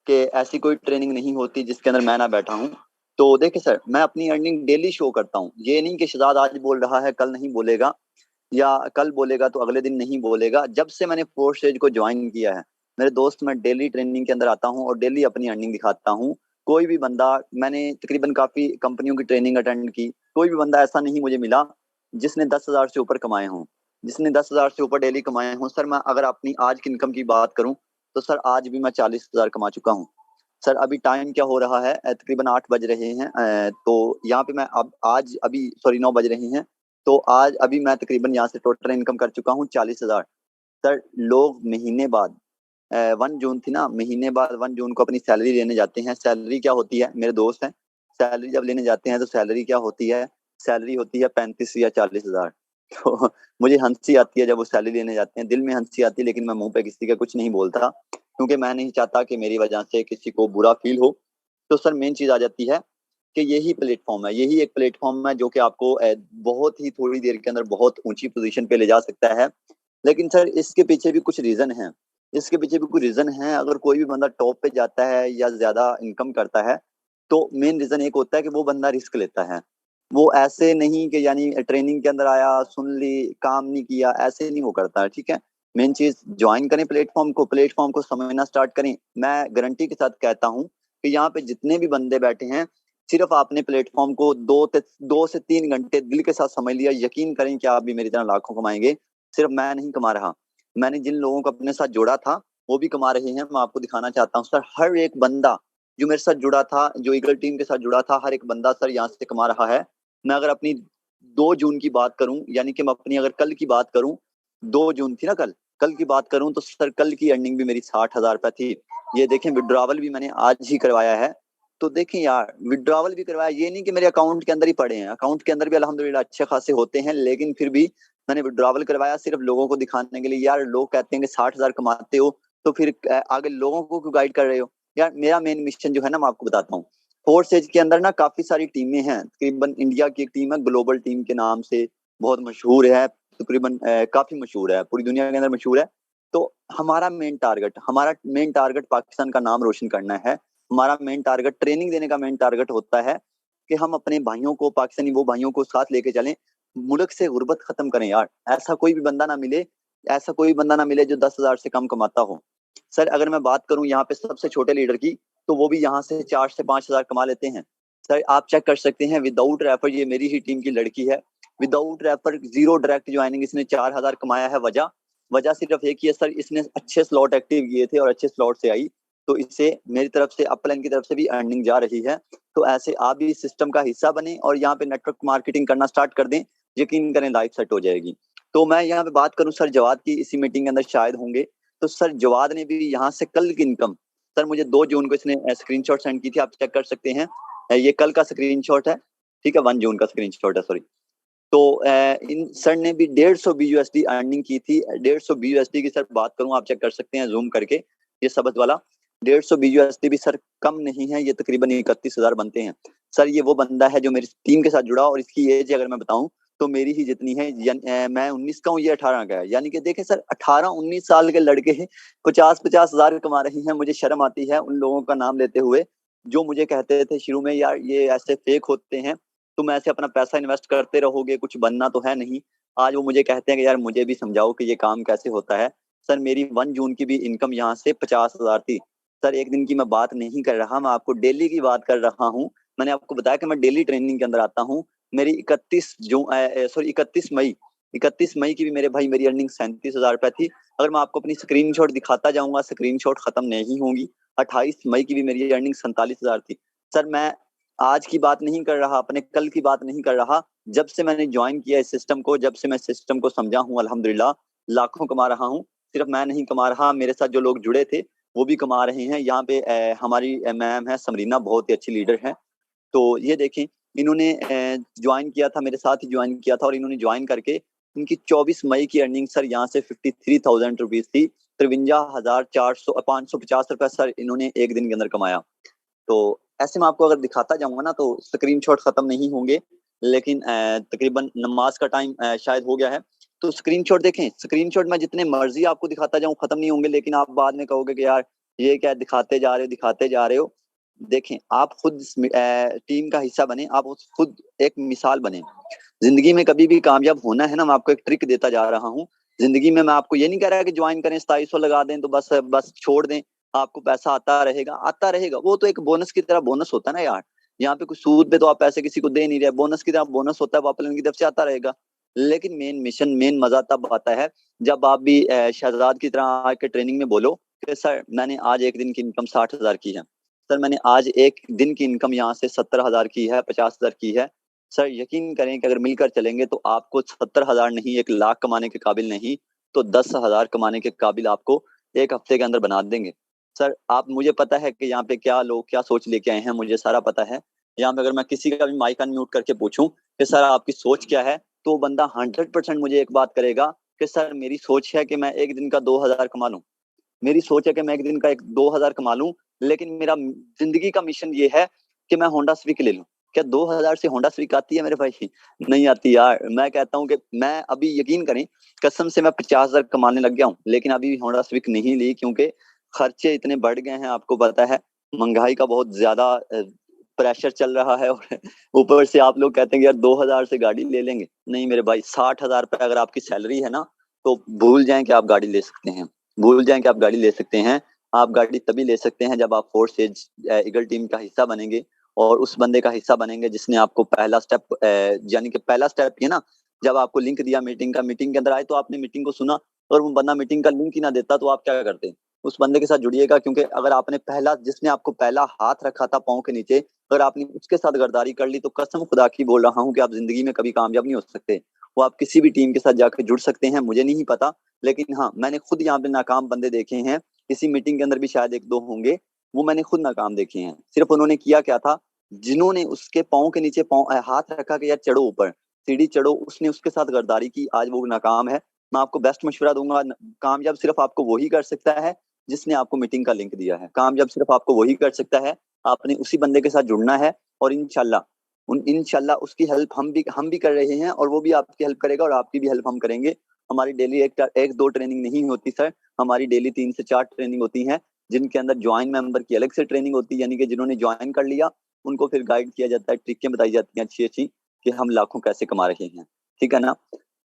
कि ऐसी कोई ट्रेनिंग नहीं होती जिसके अंदर मैं ना बैठा हूँ। तो देखिए सर, मैं अपनी अर्निंग डेली शो करता हूँ, ये नहीं कि शहजाद आज बोल रहा है कल नहीं बोलेगा, या कल बोलेगा तो अगले दिन नहीं बोलेगा। जब से मैंने फोर्थ स्टेज को ज्वाइन किया है मेरे दोस्त, मैं डेली ट्रेनिंग के अंदर आता हूँ और डेली अपनी अर्निंग दिखाता हूँ। कोई भी बंदा, मैंने तकरीबन काफी कंपनियों की ट्रेनिंग अटेंड की, कोई भी बंदा ऐसा नहीं मुझे मिला जिसने 10,000 से ऊपर कमाए हों, जिसने 10,000 से ऊपर डेली कमाए हों। सर मैं अगर अपनी आज की इनकम की बात करूं तो सर आज भी मैं 40,000 कमा चुका हूं। सर अभी टाइम क्या हो रहा है, तकरीबन 8 बज रहे हैं, तो यहाँ पे मैं अब आज अभी सॉरी 9 बज रहे हैं, तो आज अभी मैं तकरीबन यहाँ से टोटल इनकम कर चुका हूँ 40,000। सर लोग महीने बाद 1 जून थी ना, महीने बाद 1 जून को अपनी सैलरी लेने जाते हैं। सैलरी क्या होती है, मेरे दोस्त हैं, सैलरी जब लेने जाते हैं तो सैलरी क्या होती है, सैलरी होती है 35 या 40,000। तो मुझे हंसी आती है जब वो सैलरी लेने जाते हैं, दिल में हंसी आती है, लेकिन मैं मुंह पे किसी का कुछ नहीं बोलता, क्योंकि मैं नहीं चाहता कि मेरी वजह से किसी को बुरा फील हो। तो सर मेन चीज आ जाती है कि यही प्लेटफॉर्म है, यही एक प्लेटफॉर्म है जो कि आपको बहुत ही थोड़ी देर के अंदर बहुत ऊंची पोजीशन पे ले जा सकता है। लेकिन सर इसके पीछे भी कुछ रीजन है, इसके पीछे भी कुछ रीजन है। अगर कोई भी बंदा टॉप पे जाता है या ज्यादा इनकम करता है, तो मेन रीजन एक होता है कि वो बंदा रिस्क लेता है। वो ऐसे नहीं कि यानी ट्रेनिंग के अंदर आया, सुन ली, काम नहीं किया, ऐसे नहीं वो करता है। ठीक है, मेन चीज ज्वाइन करें प्लेटफॉर्म को समझना स्टार्ट करें। मैं गारंटी के साथ कहता हूँ कि यहाँ पे जितने भी बंदे बैठे हैं, सिर्फ आपने प्लेटफॉर्म को 2 से 3 घंटे दिल के साथ समझ लिया, यकीन करें कि आप भी मेरी तरह लाखों कमाएंगे। सिर्फ मैं नहीं कमा रहा, मैंने जिन लोगों को अपने साथ जोड़ा था वो भी कमा रहे हैं। मैं आपको दिखाना चाहता हूँ सर, हर एक बंदा जो मेरे साथ जुड़ा था, जो ईगल टीम के साथ जुड़ा था, हर एक बंदा सर यहाँ से कमा रहा है। मैं अगर अपनी 2 जून की बात करूं, यानी कि मैं अपनी अगर कल की बात करूं, 2 जून थी ना कल की बात करूं, तो सर कल की अर्निंग भी मेरी 60,000 रुपए थी। ये देखें, विड्रॉवल भी मैंने आज ही करवाया है। तो देखें यार, विड्रॉवल भी करवाया, ये नहीं कि मेरे अकाउंट के अंदर ही पड़े हैं, अकाउंट के अंदर भी अल्हम्दुलिल्लाह अच्छे खासे होते हैं, लेकिन फिर भी मैंने विड्रॉवल करवाया सिर्फ लोगों को दिखाने के लिए। यार लोग कहते हैं कि 60,000 कमाते हो तो फिर आगे लोगों को क्यों गाइड कर रहे हो। यार मेरा मेन मिशन जो है ना, मैं आपको बताता हूँ। फोर्स एज के अंदर ना काफी सारी टीमें हैं, तकरीबन इंडिया की एक टीम है ग्लोबल टीम के नाम से, बहुत मशहूर है, तकरीबन काफी मशहूर है, पूरी दुनिया के अंदर मशहूर है। तो हमारा मेन टारगेट पाकिस्तान का नाम रोशन करना है। हमारा मेन टारगेट ट्रेनिंग देने का मेन टारगेट होता है कि हम अपने भाइयों को, पाकिस्तानी वो भाइयों को साथ लेके चलें, मुल्क से गुर्बत खत्म करें। यार ऐसा कोई भी बंदा ना मिले ऐसा कोई बंदा ना मिले जो 10,000 से कम कमाता हो। सर अगर मैं बात करूं यहाँ पे सबसे छोटे लीडर की, तो वो भी यहाँ से 4 से 5,000 कमा लेते हैं। सर आप चेक कर सकते हैं, विदाउट रेफर, ये मेरी ही टीम की लड़की है, विदाउट रेफर 0 डायरेक्ट ज्वाइनिंग इसने 4,000 कमाया है। वजह सिर्फ एक ही है सर, इसने अच्छे स्लॉट एक्टिव किए थे और अच्छे स्लॉट से आई, तो इससे मेरी तरफ से, अपलाइन की तरफ से भी अर्निंग जा रही है। तो ऐसे आप भी इस सिस्टम का हिस्सा बने और यहाँ पे नेटवर्क मार्केटिंग करना स्टार्ट कर दें, यकीन करें लाइफ सेट हो जाएगी। तो मैं यहाँ पे बात करूं सर जवाद की, इसी मीटिंग के अंदर शायद होंगे, तो सर जवाद ने भी यहाँ से कल की इनकम, सर मुझे 2 जून को इसने स्क्रीनशॉट सेंड की थी, आप चेक कर सकते हैं, ये कल का स्क्रीनशॉट है, ठीक है, 1 जून का स्क्रीनशॉट है, सॉरी। तो इन सर ने भी 150 BUSD अर्निंग की थी। 150 BUSD की सर बात करूं, आप चेक कर सकते हैं जूम करके, ये सबक वाला 150 BUSD भी सर कम नहीं है, ये तकरीबन 31,000 बनते हैं। सर ये वो बंदा है जो मेरी टीम के साथ जुड़ा, और इसकी एज अगर मैं बताऊं तो मेरी ही जितनी है, मैं 19 का हूँ, ये 18 का है। यानी कि देखें सर, 18-19 साल के लड़के 50-50 हजार कमा रही हैं। मुझे शर्म आती है उन लोगों का नाम लेते हुए जो मुझे कहते थे शुरू में, यार ये ऐसे फेक होते हैं, तुम ऐसे अपना पैसा इन्वेस्ट करते रहोगे, कुछ बनना तो है नहीं। आज वो मुझे कहते हैं कि यार मुझे भी समझाओ कि ये काम कैसे होता है। सर मेरी 1 जून की भी इनकम यहाँ से 50,000 थी। सर एक दिन की मैं बात नहीं कर रहा, मैं आपको डेली की बात कर रहा हूँ। मैंने आपको बताया कि मैं डेली ट्रेनिंग के अंदर आता हूँ। मेरी 31 मई की भी मेरे भाई मेरी अर्निंग 37,000 रुपए थी। अगर मैं आपको अपनी स्क्रीनशॉट दिखाता जाऊंगा, स्क्रीनशॉट खत्म नहीं होंगी। 28 मई की भी मेरी अर्निंग 47,000 थी। सर मैं आज की बात नहीं कर रहा, अपने कल की बात नहीं कर रहा, जब से मैंने ज्वाइन किया इस सिस्टम को, जब से मैं सिस्टम को समझा हूँ, अल्हम्दुलिल्लाह लाखों कमा रहा हूँ। सिर्फ मैं नहीं कमा रहा, मेरे साथ जो लोग जुड़े थे वो भी कमा रहे हैं। यहाँ पे हमारी मैम है समरीना, बहुत ही अच्छी लीडर है। तो ये देखें, इन्होंने ज्वाइन किया था, मेरे साथ ही ज्वाइन किया था, और इन्होंने ज्वाइन करके इनकी 24 मई की अर्निंग सर यहाँ से 53,000 रुपीज थी। 53,550 रुपए सर इन्होंने एक दिन के अंदर कमाया। तो ऐसे में आपको अगर दिखाता जाऊंगा ना तो स्क्रीनशॉट खत्म नहीं होंगे, लेकिन तकरीबन नमाज का टाइम शायद हो गया है, तो स्क्रीनशॉट देखें। स्क्रीनशॉट मैं जितने मर्जी आपको दिखाता जाऊं खत्म नहीं होंगे, लेकिन आप बाद में कहोगे कि यार ये क्या दिखाते जा रहे हो। देखें, आप खुद टीम का हिस्सा बने, आप खुद एक मिसाल बने। जिंदगी में कभी भी कामयाब होना है ना, मैं आपको एक ट्रिक देता जा रहा हूँ। जिंदगी में मैं आपको ये नहीं कह रहा कि ज्वाइन करें 2700 लगा दें तो बस छोड़ दें, आपको पैसा आता रहेगा। वो तो एक बोनस की तरह बोनस होता है ना यार, यहाँ पे कुछ सूद पे तो आप पैसे किसी को दे नहीं रहे, बोनस की तरह बोनस होता है, वो अपने की तरफ से आता रहेगा। लेकिन मेन मजा तब आता है जब आप भी शहजाद की तरह आके ट्रेनिंग में बोलो कि सर मैंने आज एक दिन की इनकम 60,000 की है, सर मैंने आज एक दिन की इनकम यहाँ से 70,000 की है, 50,000 की है। सर यकीन करें कि अगर मिलकर चलेंगे तो आपको 70,000 नहीं, 1 लाख कमाने के काबिल नहीं तो 10,000 कमाने के काबिल आपको एक हफ्ते के अंदर बना देंगे। सर आप, मुझे पता है कि यहाँ पे क्या लोग क्या सोच लेके आए हैं, मुझे सारा पता है। यहाँ पे अगर मैं किसी का भी माइक अनम्यूट करके पूछूं कि सर आपकी सोच क्या है, तो बंदा 100% मुझे एक बात करेगा कि सर मेरी सोच है कि मैं एक दिन का 2,000 कमा लूं। मेरी सोच है कि मैं एक दिन का 2,000 कमा लूं, लेकिन मेरा जिंदगी का मिशन ये है कि मैं होंडा सिविक ले लूं। क्या 2,000 से होंडा सिविक आती है मेरे भाई? नहीं आती यार। मैं कहता हूँ कि मैं अभी, यकीन करें कसम से, मैं 50,000 कमाने लग गया हूँ, लेकिन अभी होंडा सिविक नहीं ली, क्योंकि खर्चे इतने बढ़ गए हैं, आपको पता है महंगाई का बहुत ज्यादा प्रेशर चल रहा है। और ऊपर से आप लोग कहते हैं कि यार 2,000 से गाड़ी ले लेंगे। नहीं मेरे भाई, 60,000 रुपए अगर आपकी सैलरी है ना, तो भूल जाएं कि आप गाड़ी ले सकते हैं, भूल जाएं कि आप गाड़ी ले सकते हैं। आप गाड़ी तभी ले सकते हैं जब आप फोर्स एज ईगल टीम का हिस्सा बनेंगे, और उस बंदे का हिस्सा बनेंगे जिसने आपको पहला स्टेप, यानी कि पहला स्टेप ये ना, जब आपको लिंक दिया मीटिंग का, मीटिंग के अंदर आए तो आपने मीटिंग को सुना, और वो बंदा मीटिंग का लिंक ही ना देता तो आप क्या करते? उस बंदे के साथ जुड़िएगा, क्योंकि अगर आपने पहला, जिसने आपको पहला हाथ रखा था पाँव के नीचे, अगर आपने उसके साथ गद्दारी कर ली तो कसम खुदा की बोल रहा हूँ कि आप जिंदगी में कभी कामयाब नहीं हो सकते। वो आप किसी भी टीम के साथ जाकर जुड़ सकते हैं, मुझे नहीं पता, लेकिन हाँ मैंने खुद यहाँ पे नाकाम बंदे देखे हैं। इसी मीटिंग के अंदर भी शायद 1-2 होंगे, वो मैंने खुद नाकाम देखे हैं। सिर्फ उन्होंने किया क्या था, जिन्होंने उसके पाँव के नीचे हाथ रखा कि यार चढ़ो ऊपर, सीढ़ी चढ़ो, उसने उसके साथ गद्दारी की, आज वो नाकाम है। मैं आपको बेस्ट मशवरा दूंगा, कामयाब सिर्फ आपको वही कर सकता है जिसने आपको मीटिंग का लिंक दिया है। कामयाब सिर्फ आपको वही कर सकता है, आपने उसी बंदे के साथ जुड़ना है, और इंशाल्लाह उसकी हेल्प हम भी कर रहे हैं, और वो भी आपकी हेल्प करेगा, और आपकी भी हेल्प हम करेंगे। हमारी डेली 1-2 ट्रेनिंग नहीं होती सर, हमारी डेली 3 से 4 ट्रेनिंग होती हैं, जिनके अंदर ज्वाइन मेंबर की अलग से ट्रेनिंग होती है, यानी कि जिन्होंने ज्वाइन कर लिया उनको फिर गाइड किया जाता है, ट्रिकें बताई जाती हैं अच्छी अच्छी कि हम लाखों कैसे कमा रहे हैं, ठीक है ना।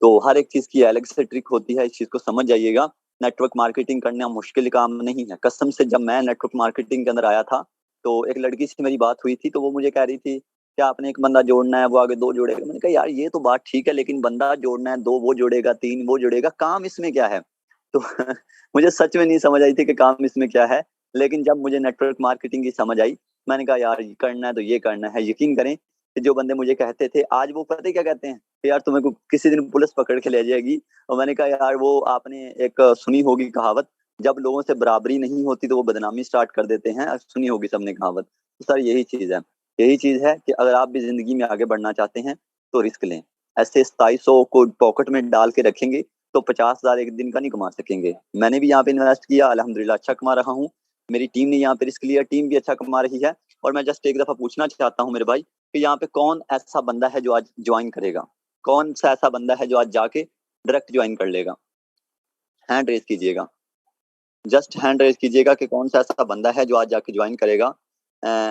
तो हर एक चीज की अलग से ट्रिक होती है, इस चीज को समझ जाइएगा। नेटवर्क मार्केटिंग करना मुश्किल काम नहीं है कसम से। जब मैं नेटवर्क मार्केटिंग के अंदर आया था तो एक लड़की से मेरी बात हुई थी, तो वो मुझे कह रही थी क्या आपने एक बंदा जोड़ना है वो आगे 2 जोड़ेगा। मैंने कहा यार ये तो बात ठीक है, लेकिन बंदा जोड़ना है 2 वो जोड़ेगा 3 वो जोड़ेगा, काम इसमें क्या है। तो मुझे सच में नहीं समझ आई थी कि काम इसमें क्या है। लेकिन जब मुझे नेटवर्क मार्केटिंग की समझ आई, मैंने कहा यार ये करना है तो ये करना है। यकीन करें कि जो बंदे मुझे कहते थे आज वो पता है क्या कहते हैं कि यार तुम्हें किसी दिन पुलिस पकड़ के ले जाएगी। और मैंने कहा यार वो आपने एक सुनी होगी कहावत, जब लोगों से बराबरी नहीं होती तो वो बदनामी स्टार्ट कर देते हैं, सुनी होगी सबने कहावत। तो सर यही चीज है, यही चीज है कि अगर आप भी जिंदगी में आगे बढ़ना चाहते हैं तो रिस्क लें। ऐसे 2700 को पॉकेट में डाल के रखेंगे तो 50,000 एक दिन का नहीं कमा सकेंगे। मैंने भी यहाँ पे इन्वेस्ट किया, अल्हम्दुलिल्लाह अच्छा कमा रहा हूँ। मेरी टीम ने यहाँ पे रिस्क लिया, टीम भी अच्छा कमा रही है। और मैं जस्ट एक दफा पूछना चाहता हूँ मेरे भाई कि यहाँ पे कौन ऐसा बंदा है जो आज ज्वाइन करेगा, कौन सा ऐसा बंदा है जो आज जाके डायरेक्ट ज्वाइन कर लेगा। हैंड रेज कीजिएगा, जस्ट हैंड रेज कीजिएगा कि कौन सा ऐसा बंदा है जो आज जाके ज्वाइन करेगा।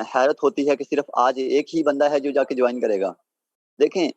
हैरत होती है कि सिर्फ आज एक ही बंदा है जो जाके ज्वाइन करेगा। देखें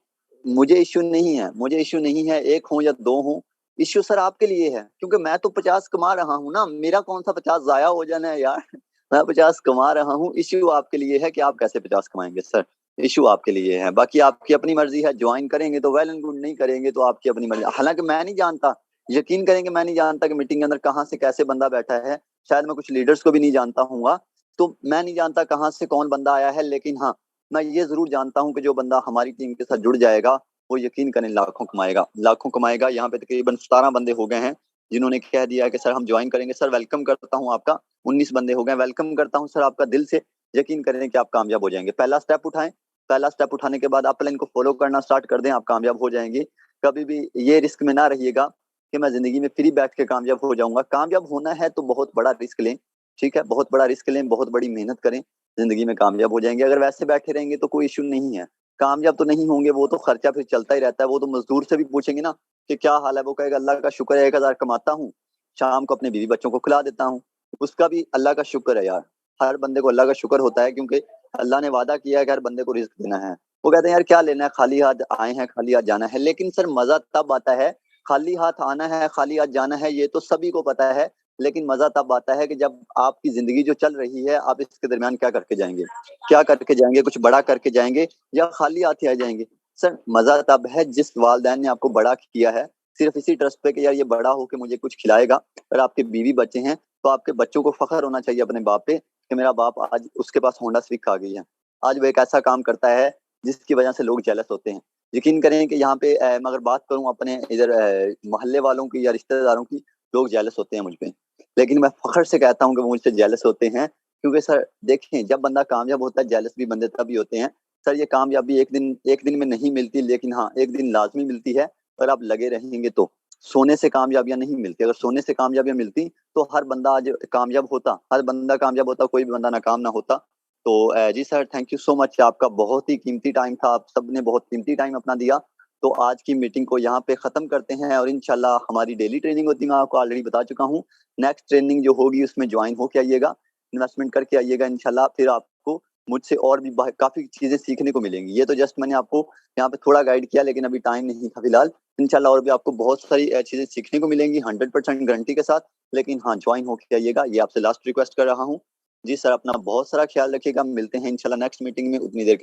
मुझे इश्यू नहीं है, मुझे इश्यू नहीं है एक हो या 2 हो, इश्यू सर आपके लिए है क्योंकि मैं तो 50 कमा रहा हूँ ना, मेरा कौन सा 50 जाया हो जाना है यार। मैं 50 कमा रहा हूँ, इश्यू आपके लिए है कि आप कैसे 50 कमाएंगे सर, इश्यू आपके लिए है। बाकी आपकी अपनी मर्जी है, ज्वाइन करेंगे तो वेल एंड गुड, नहीं करेंगे तो आपकी अपनी मर्जी। हालांकि मैं नहीं जानता, यकीन करेंगे मैं नहीं जानता कि मीटिंग के अंदर कहाँ से कैसे बंदा बैठा है, शायद मैं कुछ लीडर्स को भी नहीं जानता हूँ, तो मैं नहीं जानता कहाँ से कौन बंदा आया है। लेकिन हाँ मैं ये जरूर जानता हूँ कि जो बंदा हमारी टीम के साथ जुड़ जाएगा वो यकीन करें लाखों कमाएगा, लाखों कमाएगा। यहाँ पे तकरीबन 17 बंदे हो गए हैं जिन्होंने कह दिया कि सर हम ज्वाइन करेंगे। सर वेलकम करता हूँ आपका, 19 बंदे हो गए, वेलकम करता हूँ सर आपका दिल से। यकीन करें कि आप कामयाब हो जाएंगे। पहला स्टेप उठाएं, पहला स्टेप उठाने के बाद अपलाइन को फॉलो करना स्टार्ट कर दें, आप कामयाब हो जाएंगे। कभी भी ये रिस्क में ना रहिएगा कि मैं जिंदगी में फ्री बैठ के कामयाब हो जाऊंगा। कामयाब होना है तो बहुत बड़ा रिस्क लें, ठीक है, बहुत बड़ा रिस्क लें, बहुत बड़ी मेहनत करें, जिंदगी में कामयाब हो जाएंगे। अगर वैसे बैठे रहेंगे तो कोई इश्यू नहीं है, कामयाब तो नहीं होंगे, वो तो खर्चा फिर चलता ही रहता है। वो तो मजदूर से भी पूछेंगे ना कि क्या हाल है, वो कहेगा अल्लाह का शुक्र है 1000 कमाता हूँ, शाम को अपने बीवी बच्चों को खिला देता हूँ। उसका भी अल्लाह का शुक्र है यार, हर बंदे को अल्लाह का शुक्र होता है क्योंकि अल्लाह ने वादा किया है कि हर बंदे को रिस्क देना है। वो कहते हैं यार क्या लेना है, खाली हाथ आए हैं खाली हाथ जाना है। लेकिन सर मजा तब आता है, खाली हाथ आना है खाली हाथ जाना है ये तो सभी को पता है, लेकिन मजा तब आता है कि जब आपकी जिंदगी जो चल रही है आप इसके दरमियान क्या करके जाएंगे, क्या करके जाएंगे, कुछ बड़ा करके जाएंगे या खाली हाथ ही आ जाएंगे। सर मजा तब है जिस वालदैन ने आपको बड़ा किया है सिर्फ इसी ट्रस्ट पे कि यार ये बड़ा हो के मुझे कुछ खिलाएगा। अगर आपके बीवी बच्चे हैं तो आपके बच्चों को फख्र होना चाहिए अपने बाप पे कि मेरा बाप आज उसके पास होंडा सिविक आ गई है, आज वो एक ऐसा काम करता है जिसकी वजह से लोग जेलस होते हैं। यकीन करें कि यहाँ पे मैं अगर बात करूं अपने इधर मोहल्ले वालों की या रिश्तेदारों की, लोग जेलस होते हैं मुझ पे, लेकिन मैं फख्र से कहता हूँ कि वो मुझसे जेलस होते हैं क्योंकि सर देखें जब बंदा कामयाब होता है जेलस भी बंदे तभी होते हैं। सर ये कामयाबी एक दिन में नहीं मिलती, लेकिन हाँ एक दिन लाजमी मिलती है। अगर आप लगे रहेंगे तो सोने से कामयाबियां नहीं मिलती, अगर सोने से कामयाबियां मिलती तो हर बंदा आज कामयाब होता, हर बंदा कामयाब होता, कोई भी बंदा नाकाम ना होता। तो जी sir thank you so much, आपका बहुत ही कीमती टाइम था, आप सबने बहुत कीमती टाइम अपना दिया। तो आज की मीटिंग को यहाँ पे खत्म करते हैं और इंशाल्लाह हमारी डेली ट्रेनिंग होती है, मैं आपको ऑलरेडी बता चुका हूँ। नेक्स्ट ट्रेनिंग जो होगी उसमें ज्वाइन होके आइएगा, इन्वेस्टमेंट करके आइएगा इंशाल्लाह, फिर आपको मुझसे और भी काफी चीजें सीखने को मिलेंगी। ये तो जस्ट मैंने आपको यहाँ पे थोड़ा गाइड किया, लेकिन अभी टाइम नहीं था फिलहाल। इंशाल्लाह और भी आपको बहुत सारी चीजें सीखने को मिलेंगी 100% गारंटी के साथ। लेकिन हाँ ज्वाइन होके आइएगा, ये आपसे लास्ट रिक्वेस्ट कर रहा हूँ। जी सर अपना बहुत सारा ख्याल रखिएगा, मिलते हैं इंशाल्लाह नेक्स्ट मीटिंग में, उतनी देर